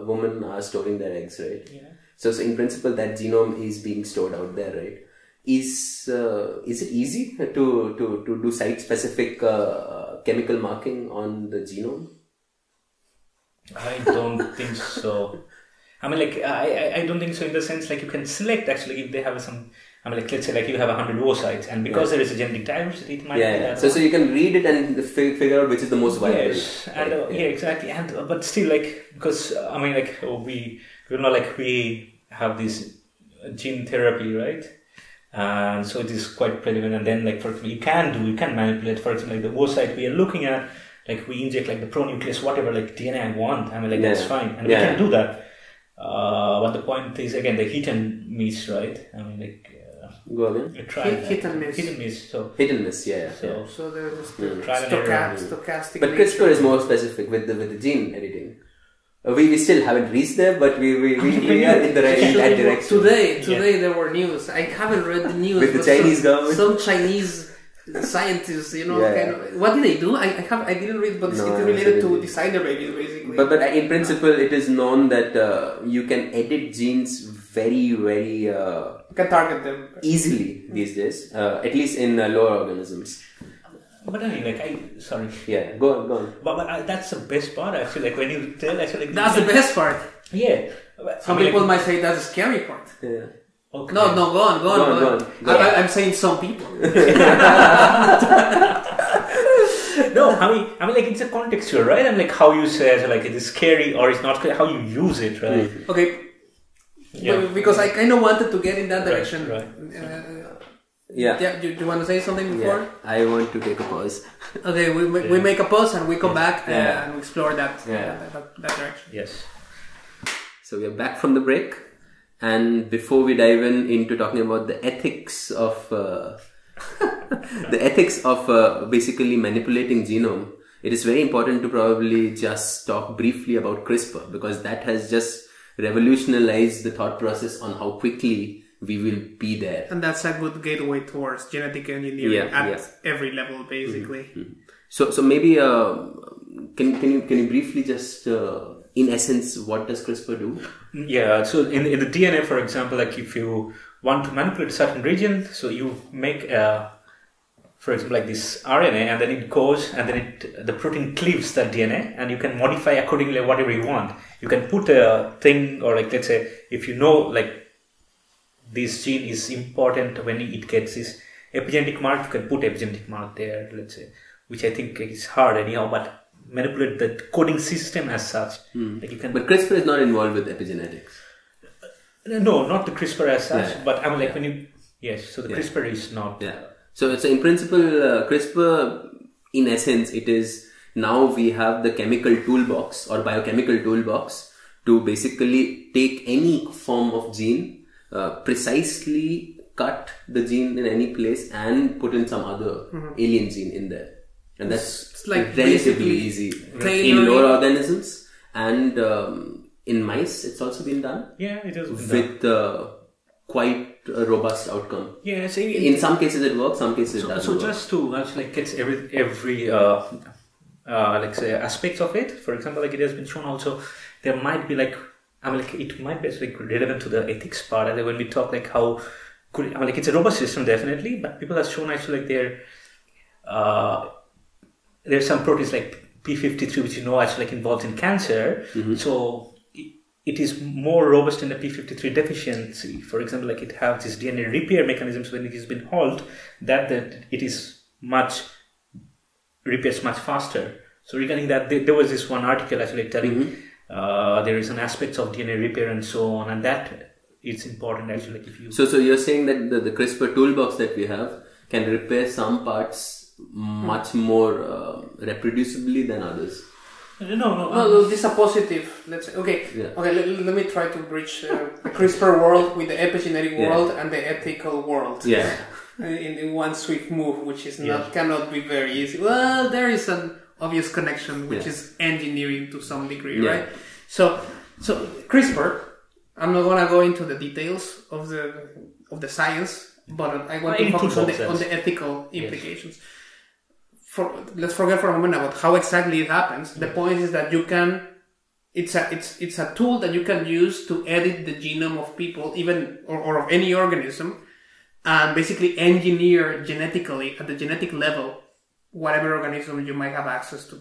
women are storing their eggs, right? Yeah. So in principle that genome is being stored out there, right? Is it easy to do site-specific chemical marking on the genome? I don't think so. I mean, like, I don't think so in the sense, like, you can select, actually, if they have some, I mean, like, let's say, like, you have 100 oocytes, and because there is a genetic diversity, it might be that. So you can read it and figure out which is the most viable. Yes, and, yeah, exactly. And, but still, like, because, I mean, like, we have this gene therapy, right? And so it is quite prevalent. And then, like, for example, you can manipulate, for example, like the oocyte we are looking at, like, we inject, like, the pronucleus, whatever, like, DNA I want. I mean, like, that's fine. And we can do that. But the point is, again, the hit and miss, right? I mean, like... Go again? Hit and miss. Hit and miss, so... Hit and miss, So there's just stochastic But CRISPR is more specific with the gene editing. We still haven't reached there, but we are in the right direction. Today there were news. I haven't read the news. With the Chinese government? Some Chinese scientists, kind of, what did they do? I didn't read, but it's related to designer babies, basically. But in principle, it is known that you can edit genes very, very... you can target them easily these days, at least in lower organisms. But I mean, like, sorry. Yeah, go on. But that's the best part, actually. Like, when you tell, actually, like, that's the best part. Yeah. Some people might say that's the scary part. Yeah. Okay. No, go on. I'm saying some people. No, I mean, like, it's a contextual, right? And like how you say, so, like, it is scary or it's not scary, how you use it, right? Okay. Yeah. Because I kind of wanted to get in that direction. Right. Do you want to say something before? Yeah, I want to take a pause. Okay, we make a pause and we come back and we explore that direction. Yes. So we are back from the break, and before we dive into talking about the ethics of basically manipulating genome, it is very important to probably just talk briefly about CRISPR, because that has just revolutionized the thought process on how quickly we will be there. And that's a good gateway towards genetic engineering at every level, basically. So maybe can you briefly just in essence, what does CRISPR do? Yeah, so in the DNA, for example, like if you want to manipulate a certain region, so you make for example, like this RNA, and then it goes, and then the protein cleaves that DNA, and you can modify accordingly whatever you want. You can put a thing, or like, let's say, if you know, like, this gene is important when it gets this epigenetic mark, you can put epigenetic mark there, let's say, which I think is hard anyhow, but manipulate the coding system as such. Like you can. But CRISPR is not involved with epigenetics. No, not the CRISPR as such, but I mean, like, when you... Yes, so the CRISPR is not... Yeah. So in principle, CRISPR, in essence, it is, now we have the chemical toolbox or biochemical toolbox to basically take any form of gene, precisely cut the gene in any place and put in some other alien gene in there. And that's like relatively easy in lower organisms, and in mice it's also been done. Yeah, it has been with quite a robust outcome. Yeah, so in some cases it works, some cases it doesn't. So just to like get every like say aspects of it. For example, like it has been shown also, there might be like, I mean, like it might be like relevant to the ethics part. And when we talk like how could, I mean, like it's a robust system definitely, but people have shown actually like there's some proteins like P53 which actually like involved in cancer. So it is more robust in the p53 deficiency. For example, like it has this DNA repair mechanisms when it has been halted, that it is repairs much faster. So regarding that, there was this one article actually telling there is an aspects of DNA repair and so on, and that it's important actually. Like if you so you're saying that the CRISPR toolbox that we have can repair some parts much more reproducibly than others. No, this is a positive. Let's say. Okay. Let me try to bridge the CRISPR world with the epigenetic world and the ethical world. Yeah. In one swift move, which is cannot be very easy. Well, there is an obvious connection, which is engineering to some degree, right? So CRISPR. I'm not gonna go into the details of the science, but I want to focus on the ethical implications. Let's forget for a moment about how exactly it happens. The point is that you can. It's a tool that you can use to edit the genome of people, even or of any organism, and basically engineer genetically at the genetic level whatever organism you might have access to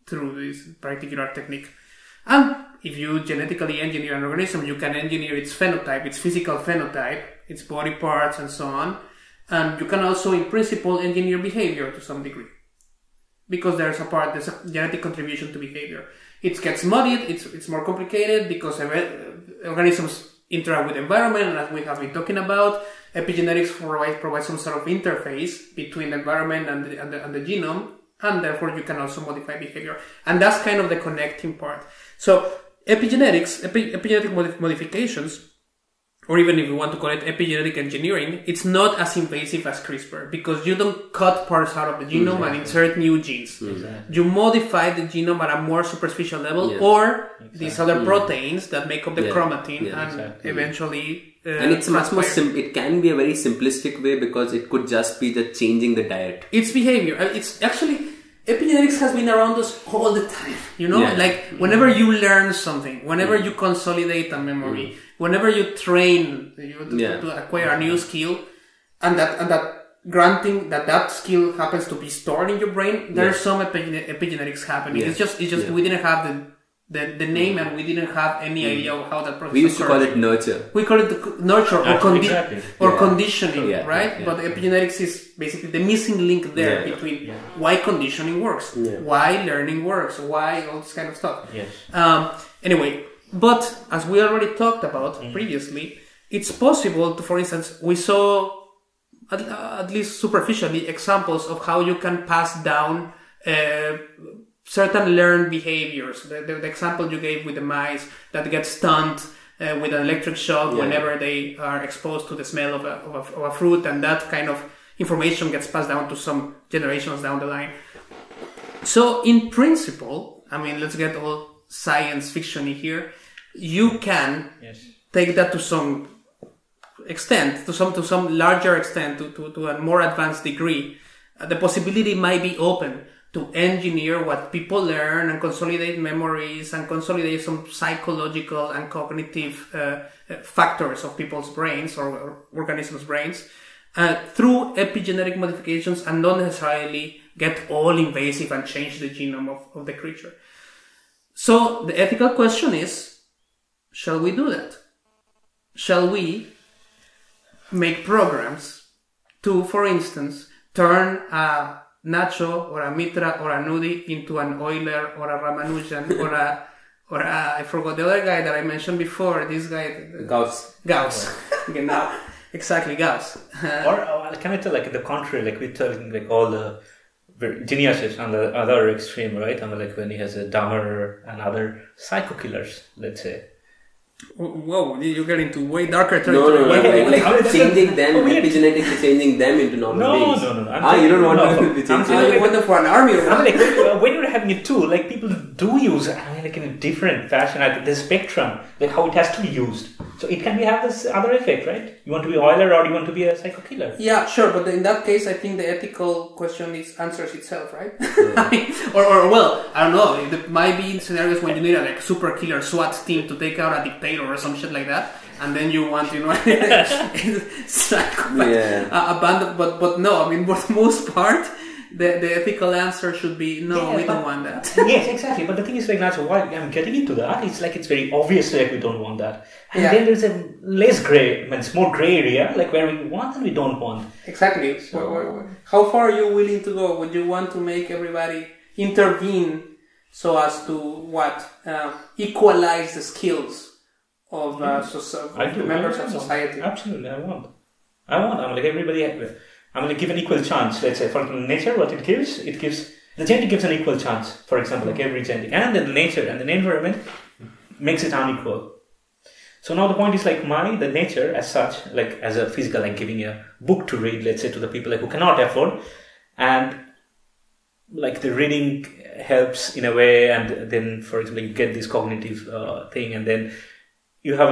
through this particular technique. And if you genetically engineer an organism, you can engineer its phenotype, its physical phenotype, its body parts, and so on. And you can also, in principle, engineer behavior to some degree, because there's a genetic contribution to behavior. It gets muddied, it's more complicated because organisms interact with the environment, and as we have been talking about, epigenetics provides some sort of interface between the environment and the genome, and therefore you can also modify behavior. And that's kind of the connecting part. So epigenetic modifications, or even if you want to call it epigenetic engineering, it's not as invasive as CRISPR, because you don't cut parts out of the genome and insert new genes. You modify the genome at a more superficial level, or these other proteins that make up the chromatin, and eventually... and it's much more it can be a very simplistic way, because it could just be just changing the diet. It's behavior. It's actually... Epigenetics has been around us all the time, like whenever you learn something, whenever you consolidate a memory, whenever you train to acquire a new skill, and that granting that skill happens to be stored in your brain, there's some epigenetics happening. It's just we didn't have the name, and we didn't have any idea of how that process We used to call it nurture. We call it nurture or conditioning, right? But epigenetics is basically the missing link there between why conditioning works, why learning works, why all this kind of stuff. Anyway, but as we already talked about previously, it's possible to, for instance, we saw at least superficially examples of how you can pass down certain learned behaviors. The example you gave with the mice that get stunned with an electric shock whenever they are exposed to the smell of a fruit, and that kind of information gets passed down to some generations down the line. So in principle, I mean, let's get all science fiction-y here. You can take that to some extent, to some larger extent, to a more advanced degree. The possibility might be open to engineer what people learn and consolidate memories and consolidate some psychological and cognitive factors of people's brains or organisms' brains through epigenetic modifications, and not necessarily get all invasive and change the genome of the creature. So the ethical question is, shall we do that? Shall we make programs to, for instance, turn a Nacho or a Mitra or a Nudi into an Euler or a Ramanujan or I forgot the other guy that I mentioned before, this guy... Gauss. Genau. Exactly, Gauss. Or can I tell, like, the contrary, like, we're telling, like, all the geniuses on the other extreme, right? I mean, like, when he has a Dahmer and other psycho killers, let's say. Whoa, you get into way darker territory. No. Like changing them, epigenetics is changing them into normal beings. No. You don't want to be changing. I went for an army. When you're having a tool, like people do use it, like in a different fashion, like the spectrum, like how it has to be used. So it can have this other effect, right? You want to be Euler or you want to be a psycho killer? Yeah, sure, but in that case, I think the ethical question answers itself, right? I mean, well, I don't know. There might be scenarios when you need a super killer SWAT team to take out a dictator or some shit like that, and then you want, psychopath, a band of, but no, I mean, for the most part, the ethical answer should be no, we don't want that. Yes, exactly. But the thing is, like, that's why I'm getting into that. It's like it's very obvious, like, we don't want that. And then there's a less gray, I mean, it's more gray area, like where we want and we don't want. Exactly. So, how far are you willing to go? Would you want to make everybody intervene so as to equalize the skills of the members of society? Absolutely, I want. I'm like everybody. I'm going to give an equal chance. Let's say, for example, nature, what it gives the genetic gives an equal chance. For example, like every genetic, and then the nature and the environment makes it unequal. So now the point is like the nature as such, like as a physical, like giving a book to read, let's say, to the people like who cannot afford, and like the reading helps in a way, and then, for example, you get this cognitive thing, and then you have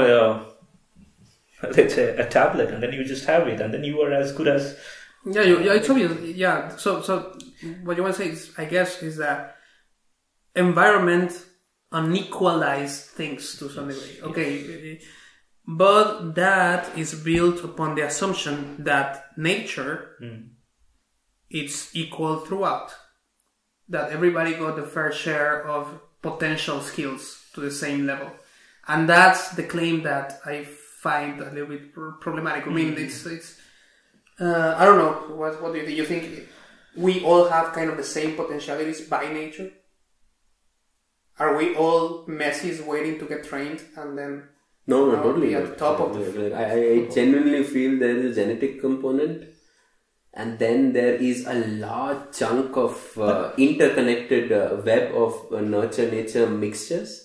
let's say a tablet, and then you just have it, and then you are as good as. It's obvious. Yeah. So what you want to say is, I guess, is that environment unequalized things to some degree. Okay, but that is built upon the assumption that nature it's equal throughout. That everybody got the fair share of potential skills to the same level, and that's the claim that I find a little bit problematic. I mean, it's I don't know. What do you think? You think we all have kind of the same potentialities by nature? Are we all Messi's waiting to get trained and then? No, totally. At the top of the. I genuinely feel there is a genetic component, and then there is a large chunk of interconnected web of nurture-nature mixtures.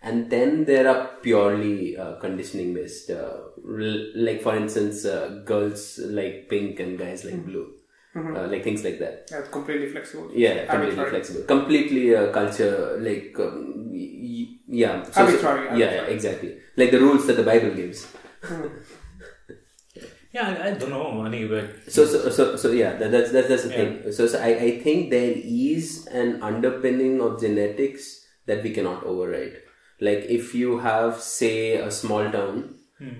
And then there are purely conditioning based, like for instance, girls like pink and guys like blue, like things like that. Yeah, completely flexible. Yeah, completely flexible. Completely culture, like, arbitrary. Yeah, exactly. Like the rules that the Bible gives. Yeah, I don't know anyway. So yeah, that's the thing. So I think there is an underpinning of genetics that we cannot override. Like if you have, say, a small town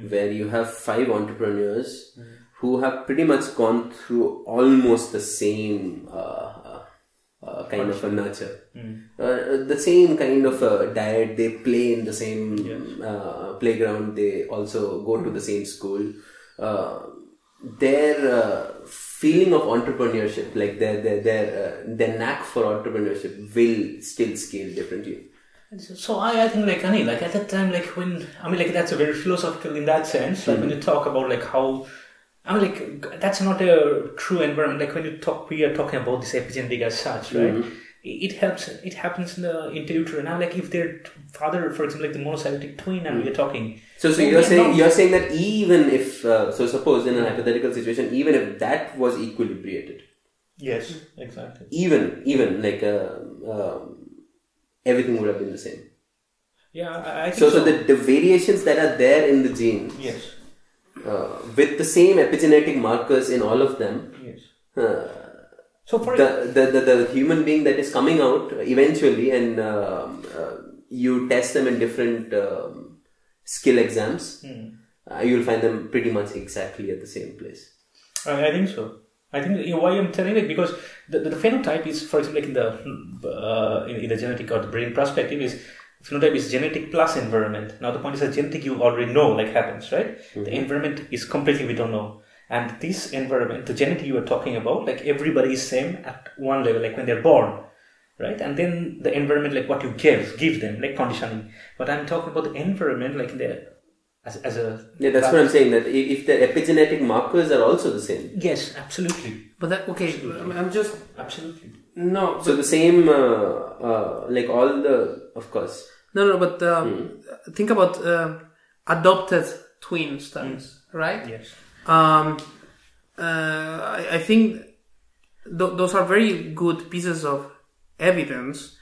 where you have 5 entrepreneurs who have pretty much gone through almost the same kind of a nurture, the same kind of a diet, they play in the same playground, they also go to the same school. Their feeling of entrepreneurship, like their knack for entrepreneurship will still scale differently. So I think like Ani, like at that time, like when that's a very philosophical in that sense. Like when you talk about like how like that's not a true environment. Like when we are talking about this epigenetic as such, right? It happens in the interuterine. Now, like if their father, for example, like the monozygotic twin, and we are talking. So you're saying that even if suppose in a hypothetical situation, even if that was equilibrated. Yes, exactly. Even like everything would have been the same. Yeah, I think so. So the variations that are there in the gene, yes, with the same epigenetic markers in all of them, yes. So for the human being that is coming out eventually, and you test them in different skill exams, you'll find them pretty much exactly at the same place. I think so. I think why I'm telling it, because the phenotype is, for example, like in the genetic or the brain perspective, is phenotype is genetic plus environment. Now the point is that genetic you already know like happens, right? The environment is completely we don't know. And this environment, the genetic you are talking about, like everybody is same at one level, like when they're born, right? And then the environment, like what you give them, like conditioning. But I'm talking about the environment, like as a that's what I'm saying, that if the epigenetic markers are also the same. Yes, absolutely. But that I'm just absolutely no. So the same, like all the, of course. No, but think about adopted twin studies, right? Yes. I think those are very good pieces of evidence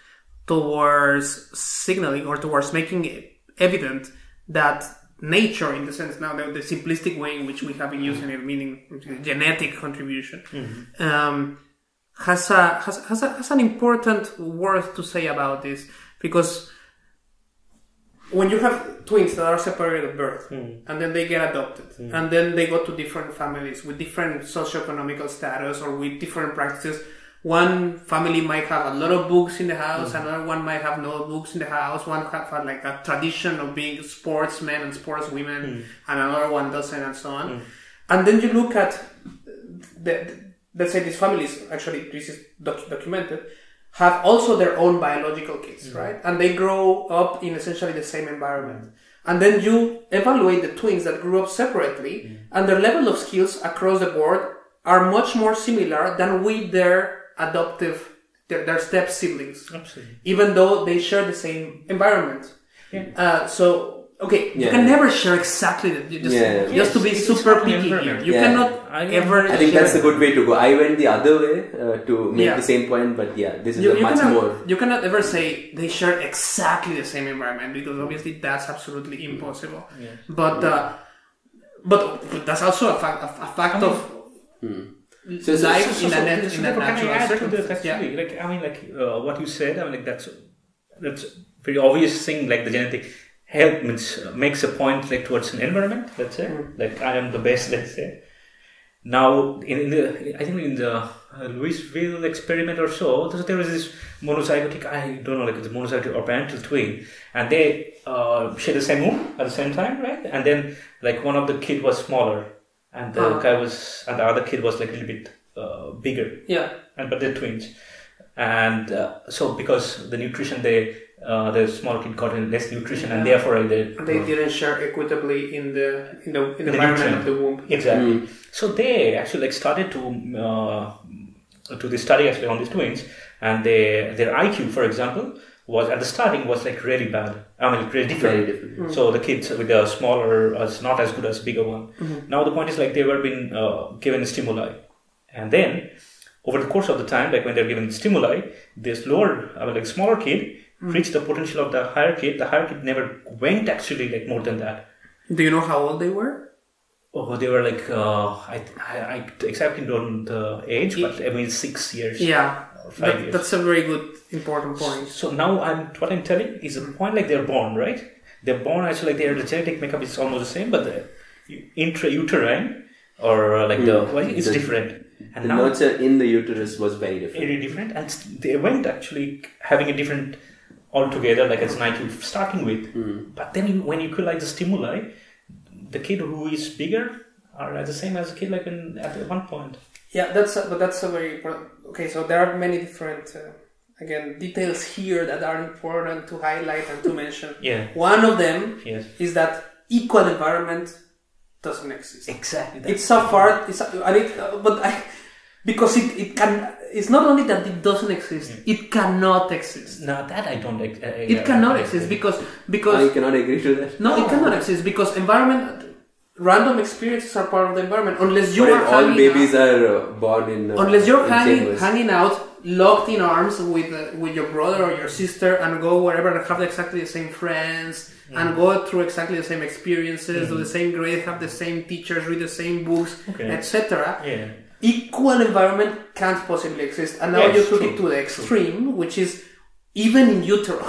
towards signaling or towards making it evident that nature, in the sense now the simplistic way in which we have been using it, meaning genetic contribution, has an important word to say about this, because when you have twins that are separated at birth, and then they get adopted, and then they go to different families with different socioeconomical status or with different practices, one family might have a lot of books in the house, another one might have no books in the house, one have like a tradition of being sportsmen and sportswomen, and another one doesn't, and so on. And then you look at let's say these families, actually this is documented, have also their own biological kids, right? And they grow up in essentially the same environment. And then you evaluate the twins that grew up separately, and their level of skills across the board are much more similar than with their adoptive, their step siblings. Absolutely. Even though they share the same environment. You can never share exactly just to be super picky here. You cannot ever. I think that's a good way to go. I went the other way to make the same point, but this is much more. You cannot ever say they share exactly the same environment, because obviously that's absolutely impossible. Yeah. But that's also a fact of life in a natural circumstance. What you said. I mean, like that's very obvious thing. Like the genetic help makes a point like towards an environment. Let's say, like I am the best. Let's say. Now, in the Louisville experiment or so, there was this monozygotic. I don't know, like it's monozygotic or parental twin, and they share the same womb at the same time, right? And then, like one of the kid was smaller, and the the other kid was like a little bit bigger. Yeah. But they're twins, and so because the nutrition the small kid got less nutrition, and therefore they didn't share equitably in the environment of the womb. Exactly. So they actually started to do this study actually on these twins, and their IQ, for example, was at the starting was like really bad. I mean, really different. So the kids with the smaller was not as good as bigger one. Now the point is like they were being given stimuli, and then over the course of the time, like when they're given stimuli, this smaller kid reached the potential of the higher kid. The higher kid never went actually like more than that. Do you know how old they were? Oh, they were like I exactly don't know the age, but I mean 6 years. Yeah, or 5 years. That's a very good important point. So now what I'm telling is a point like they're born, right? They're born actually like the genetic makeup is almost the same, but the intrauterine or it's different. And the nurture in the uterus was very different. Very different, and they went actually having a different altogether, like it's an IQ starting with. But then when you equalize the stimuli, the kid who is bigger are the same as the kid like at one point. Yeah, that's a very important. Okay, so there are many different details here that are important to highlight and to mention. Yeah. One of them is that equal environment doesn't exist. Exactly. It's so far. Because it can. It's not only that it doesn't exist; it cannot exist. No, that I don't. It cannot exist because I cannot agree to that. No, it cannot exist because random experiences are part of the environment. Unless you are all babies are born in. Unless you're hanging out, locked in arms with your brother or your sister, and go wherever and have exactly the same friends, and go through exactly the same experiences, do the same grades, have the same teachers, read the same books, etc. Yeah. Equal environment can't possibly exist, and now you took it to the extreme, which is even in utero.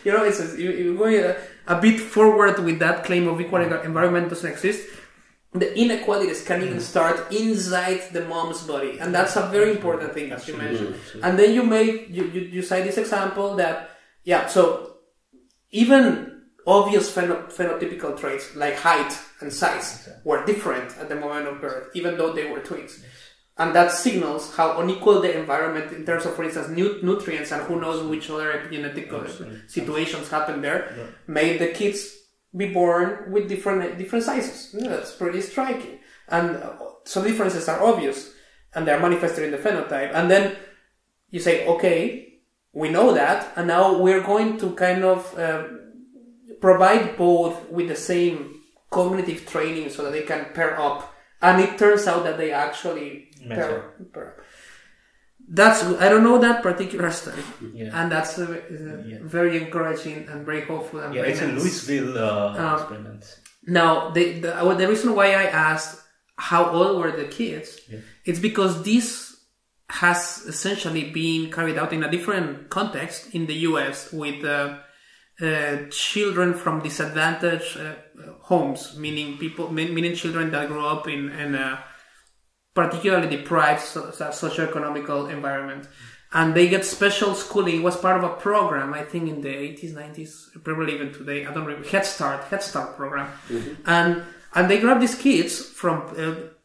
You're going a bit forward with that claim of equal environment doesn't exist. The inequalities can even start inside the mom's body, and that's a very important thing, as you mentioned. And then you cite this example that so even obvious phenotypical traits like height and size were different at the moment of birth, even though they were twins. And that signals how unequal the environment in terms of, for instance, nutrients and who knows which other epigenetic situations happen there, made the kids be born with different sizes. That's pretty striking. And so differences are obvious, and they're manifested in the phenotype. And then you say, okay, we know that, and now we're going to kind of provide both with the same cognitive training so that they can pair up. And it turns out that they actually pair up. I don't know that particular study, and that's very encouraging and very hopeful. And it's a Louisville experiment. Now, the reason why I asked how old were the kids, it's because this has essentially been carried out in a different context in the US with children from disadvantaged homes, meaning children that grew up in particularly deprived socioeconomical environment. And they get special schooling. It was part of a program, I think in the 80s, 90s, probably even today. I don't remember. Head Start program. And they grab these kids from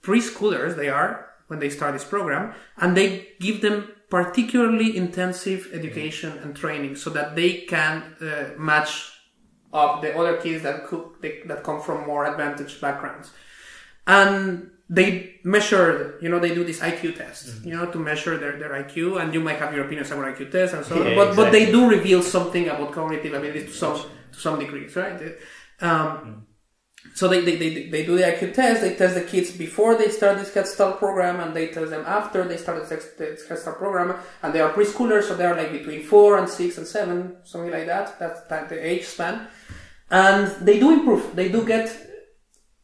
preschoolers, they are, when they start this program, and they give them particularly intensive education and training so that they can match up the other kids that come from more advantaged backgrounds. And they measure, they do this IQ test, to measure their IQ, and you might have your opinions about IQ tests and so on, but exactly. but they do reveal something about cognitive abilities to some degrees, right? So they do the IQ test, they test the kids before they start this Head Start program, and they test them after they start the Head Start program, and they are preschoolers, so they are like between 4 and 6 and 7, something like that. That's the age span. And they do improve. They do get,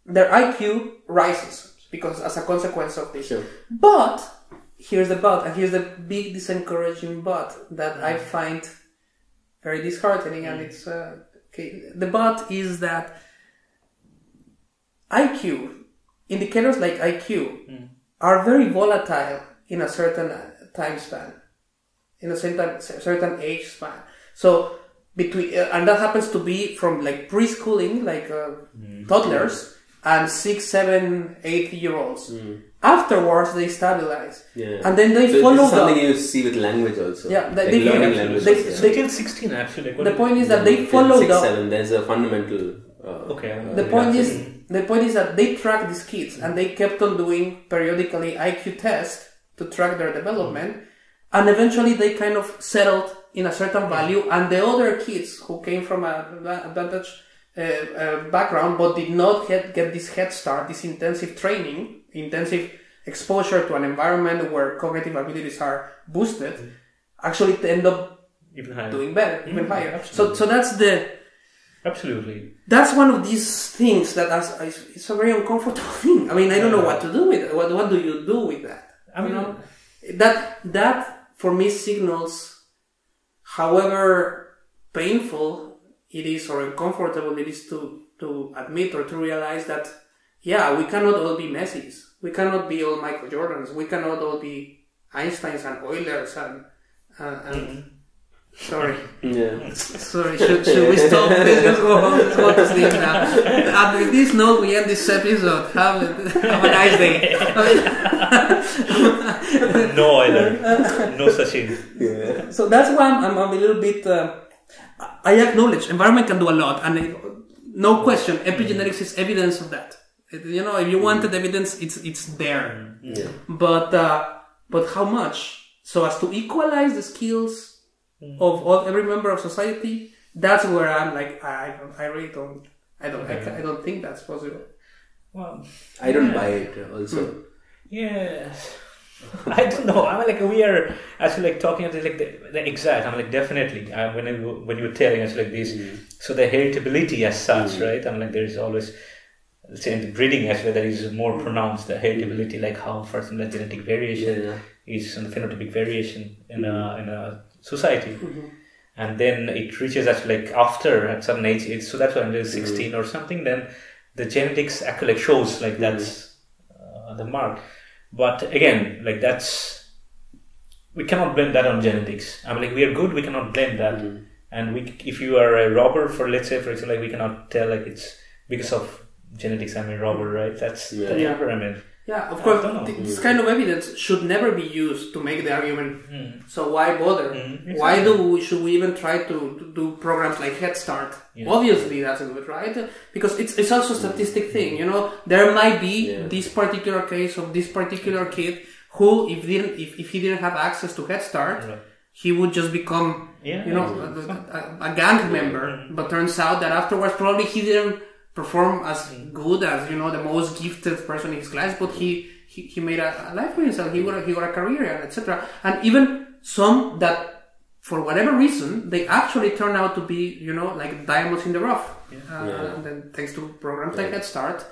their IQ rises because as a consequence of this. Sure. But, here's the but, and here's the big disencouraging but that I find very disheartening, and it's, okay. The but is that IQ, indicators like IQ, are very volatile in a certain time span, in a certain age span. So, and that happens to be from like preschooling, like toddlers, and 6, 7, 8-year-olds. Afterwards, they stabilize, and then they follow. This is something you see with language also. Yeah, they learning language. They till 16 actually. The point is that they follow 6, 7. There's a fundamental. The point is that they track these kids, and they kept on doing periodically IQ tests to track their development, and eventually they kind of settled in a certain value, and the other kids who came from an advantaged background but did not get this head start, this intensive training, intensive exposure to an environment where cognitive abilities are boosted, actually end up doing better, even higher. So that's Absolutely. That's one of these things that it's a very uncomfortable thing. I mean, I don't know what to do with it. What do you do with that? I mean, that for me signals, however painful it is or uncomfortable it is to admit or to realize that, yeah, we cannot all be Messis. We cannot be all Michael Jordans. We cannot all be Einsteins and Eulers and sorry. Yeah. Sorry, should we stop? Let's go home. Let's go to sleep now. And with this note, we end this episode. Have a nice day. No Euler. No such thing. Yeah. So that's why I'm a little bit... I acknowledge environment can do a lot. And no question, epigenetics is evidence of that. If you wanted evidence, it's there. Yeah. But how much? So as to equalize the skills of every member of society, that's where I'm like, I don't think that's possible. Well, I don't buy it also. Yeah. I don't know. I mean, like, we are actually like talking about like the exact. I'm like, definitely. When you were telling us like this, so the heritability as such, right? I'm like, there is always, let's say, in the breeding as well, that is more pronounced. The heritability, like how, for example, the genetic variation is and the phenotypic variation in a society, and then it reaches actually like after at some age. So that's why I'm 16 or something. Then the genetics actually like shows like that's the mark. But again, like we cannot blame that on genetics. I mean, like, we are good, we cannot blame that. And if you are a robber, for example, like, we cannot tell like it's because of genetics. I mean, robber, right? That's the temperament. Yeah, of course. This kind of evidence should never be used to make the argument. So why bother? Exactly. Why should we even try to do programs like Head Start? Yeah. Obviously, that's good, right? Because it's also a statistic thing. There might be this particular case of this particular kid who, if he didn't have access to Head Start, he would just become, a gang member. But turns out that afterwards, probably he didn't perform as good as the most gifted person in his class, but he made a life for himself. He got a career, etc. And even some that, for whatever reason, they actually turn out to be like diamonds in the rough. And then thanks to programs like Head Start,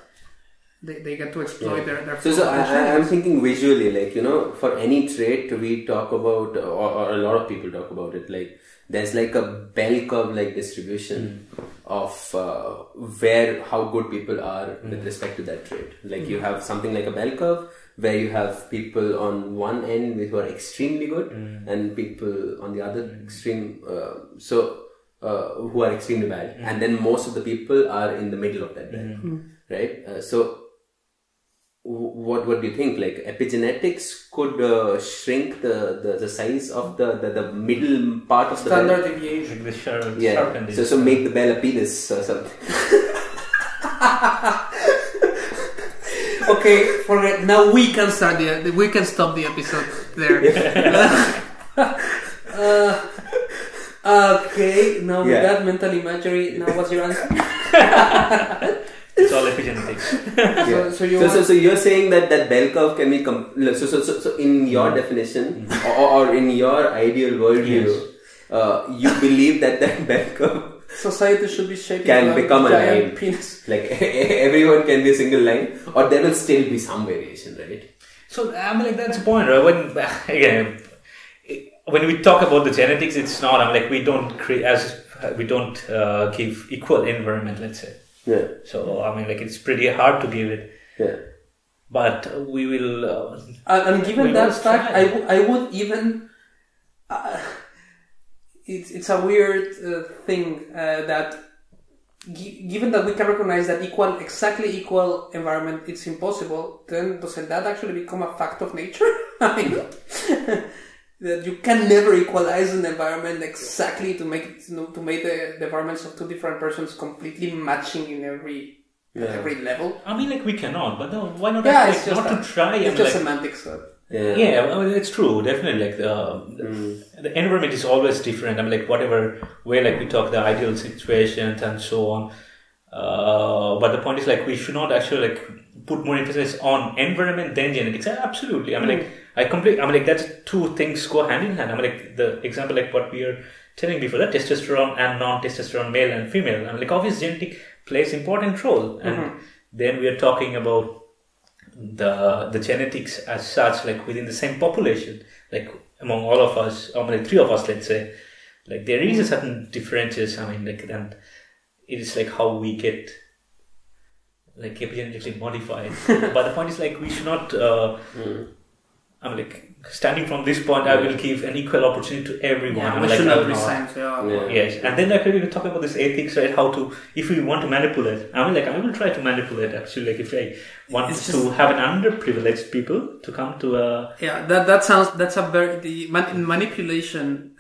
they get to exploit their so I'm thinking visually, like, for any trait we talk about, or a lot of people talk about it, like there's like a bell curve like distribution of how good people are with respect to that trait. Like you have something like a bell curve where you have people on one end who are extremely good and people on the other extreme, who are extremely bad, and then most of the people are in the middle of that band, right? So what do you think? Like epigenetics could shrink the size of the middle part of the standard bell? deviation. Like the sharp So make the bell a penis or something. Okay, forget. Now we can start we can stop the episode there. Okay, now with that mental imagery, now what's your answer? It's all epigenetics. So you're saying that bell curve can be so in your definition or in your ideal worldview, you believe that bell curve society should be shaped can become a giant line. penis. Like everyone can be a single line, or there will still be some variation, right? So I mean, like that's the point, right? When we talk about the genetics, it's not. I mean, like we don't give equal environment, let's say. Yeah. So I mean, like it's pretty hard to give it. Yeah. But we will. And given that fact, I would even. It's a weird thing that given that we can recognize that exactly equal environment, it's impossible, then doesn't that actually become a fact of nature? I mean, that you can never equalize an environment exactly to make the environments of two different persons completely matching in every level. I mean, like we cannot, but no, why not? Yeah, it's just not to try. It's just semantics. Yeah, I mean, it's true, definitely. Like the environment is always different. I mean, like whatever way, like we talk the ideal situations and so on. But the point is, like, we should not actually like put more emphasis on environment than genetics. Absolutely. I mean, like that's two things go hand in hand. I mean, like the example, like what we are telling before, that testosterone and non-testosterone, male and female. I mean, like obviously genetic plays important role, and then we are talking about the genetics as such, like within the same population, like among all of us, or like three of us, let's say, like there is a certain differences. I mean, like, and it is like how we get like epigenetically modified. But the point is, like, we should not. I mean, like standing from this point, I will give an equal opportunity to everyone. Yeah, I mean, we like, should not resent. Yes, and then like we will talk about this ethics, right? How to, if we want to manipulate. I mean, like I will try to manipulate. Actually, like if I want to have an underprivileged people to come to a that's a very manipulation.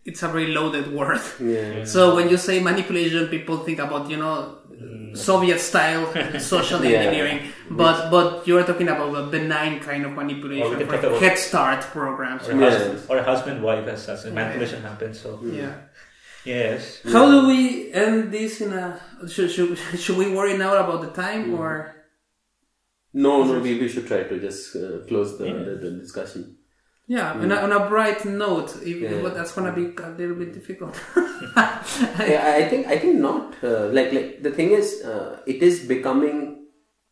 It's a very loaded word. Yeah. So when you say manipulation, people think about Soviet style social engineering, but you're talking about a benign kind of manipulation, like Head Start programs, or a husband-wife as such. Manipulation happens. So yes. How do we end this? Should we worry now about the time or? No, we should try to just close the discussion. Yeah, on a bright note, but that's gonna be a little bit difficult. I think not. Like the thing is, it is becoming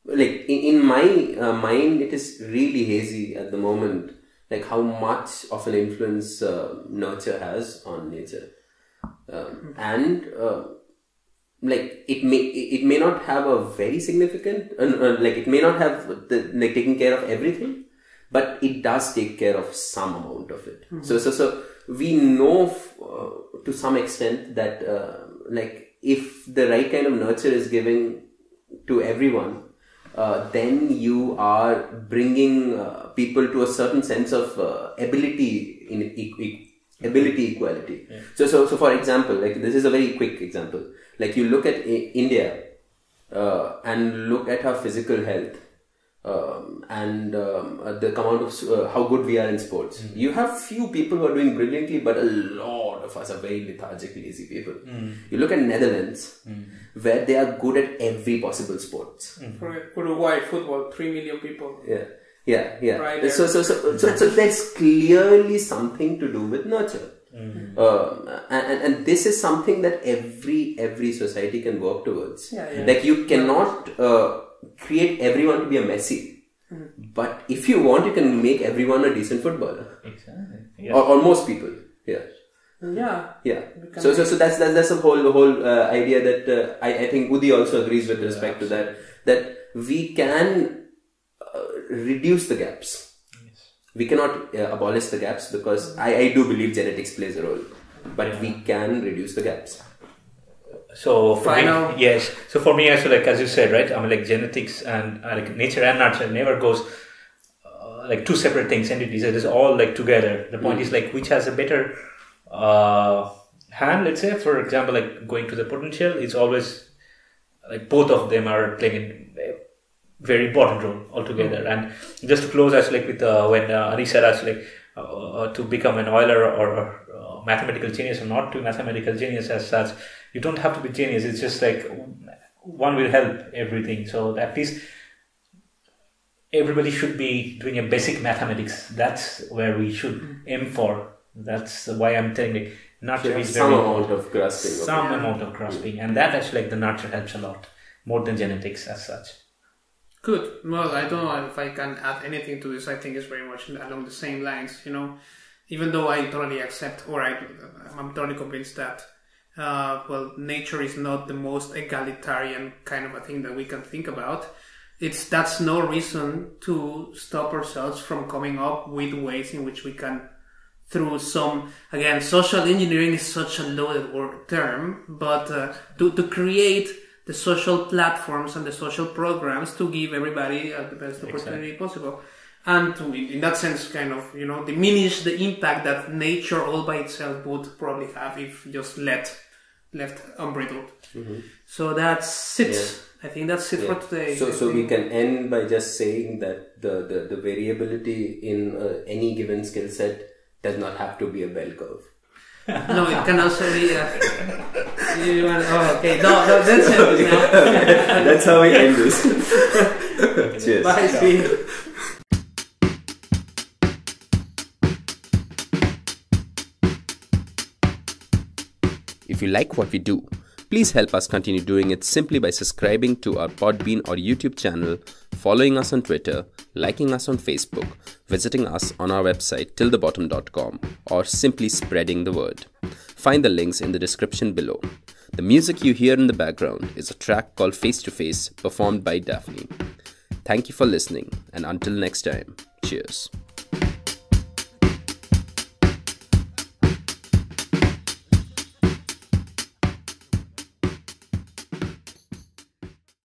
like in my mind, it is really hazy at the moment. Like how much of an influence nurture has on nature, and like it may not have a very significant, like it may not have taken care of everything. But it does take care of some amount of it. So we know to some extent that like if the right kind of nurture is given to everyone, then you are bringing people to a certain sense of ability equality. Yeah. So for example, like this is a very quick example. Like you look at India and look at our physical health. And the amount of how good we are in sports. You have few people who are doing brilliantly, but a lot of us are very lethargic, lazy people. You look at Netherlands, where they are good at every possible sports. For Uruguay football, 3 million people. Yeah. Right so there's clearly something to do with nurture. And this is something that every society can work towards. Like you cannot create everyone to be a Messi, but if you want, you can make everyone a decent footballer. Exactly. Yeah. Or most people. Yeah. So that's the whole idea that I think Udi also agrees with respect to that we can reduce the gaps. Yes. We cannot abolish the gaps, because I do believe genetics plays a role, but we can reduce the gaps. So for me, yes. So for me, also, like as you said, right? I mean, like genetics and like nature and nurture never goes like two separate things, entities. It is all like together. The point is like which has a better hand. Let's say, for example, like going to the potential, it's always like both of them are playing a very important role altogether. And just to close us like with when Ani said us like to become an Euler or mathematical genius or not to mathematical genius as such, you don't have to be genius. It's just like one will help everything. So at least everybody should be doing a basic mathematics. That's where we should aim for. That's why I'm telling you, nurture is very amount of grasping. Some amount of grasping, and that actually like the nurture helps a lot more than genetics as such. Good. Well, I don't know if I can add anything to this. I think it's very much along the same lines. Even though I totally accept, or I'm totally convinced that, nature is not the most egalitarian kind of a thing that we can think about. That's no reason to stop ourselves from coming up with ways in which we can, through some, again, social engineering is such a loaded term, but to create the social platforms and the social programs to give everybody the best opportunity possible. And to, in that sense, kind of, diminish the impact that nature all by itself would probably have if just left unbridled. Mm-hmm. So that's it. Yeah. I think that's it for today. So we can end by just saying that the variability in any given skill set does not have to be a bell curve. No, it can also be. Okay. No, that's it now. That's how we end this. Cheers. Bye. See you. If you like what we do, please help us continue doing it simply by subscribing to our Podbean or YouTube channel, following us on Twitter, liking us on Facebook, visiting us on our website tillthebottom.com, or simply spreading the word. Find the links in the description below. The music you hear in the background is a track called Face to Face, performed by Daphne. Thank you for listening, and until next time, cheers.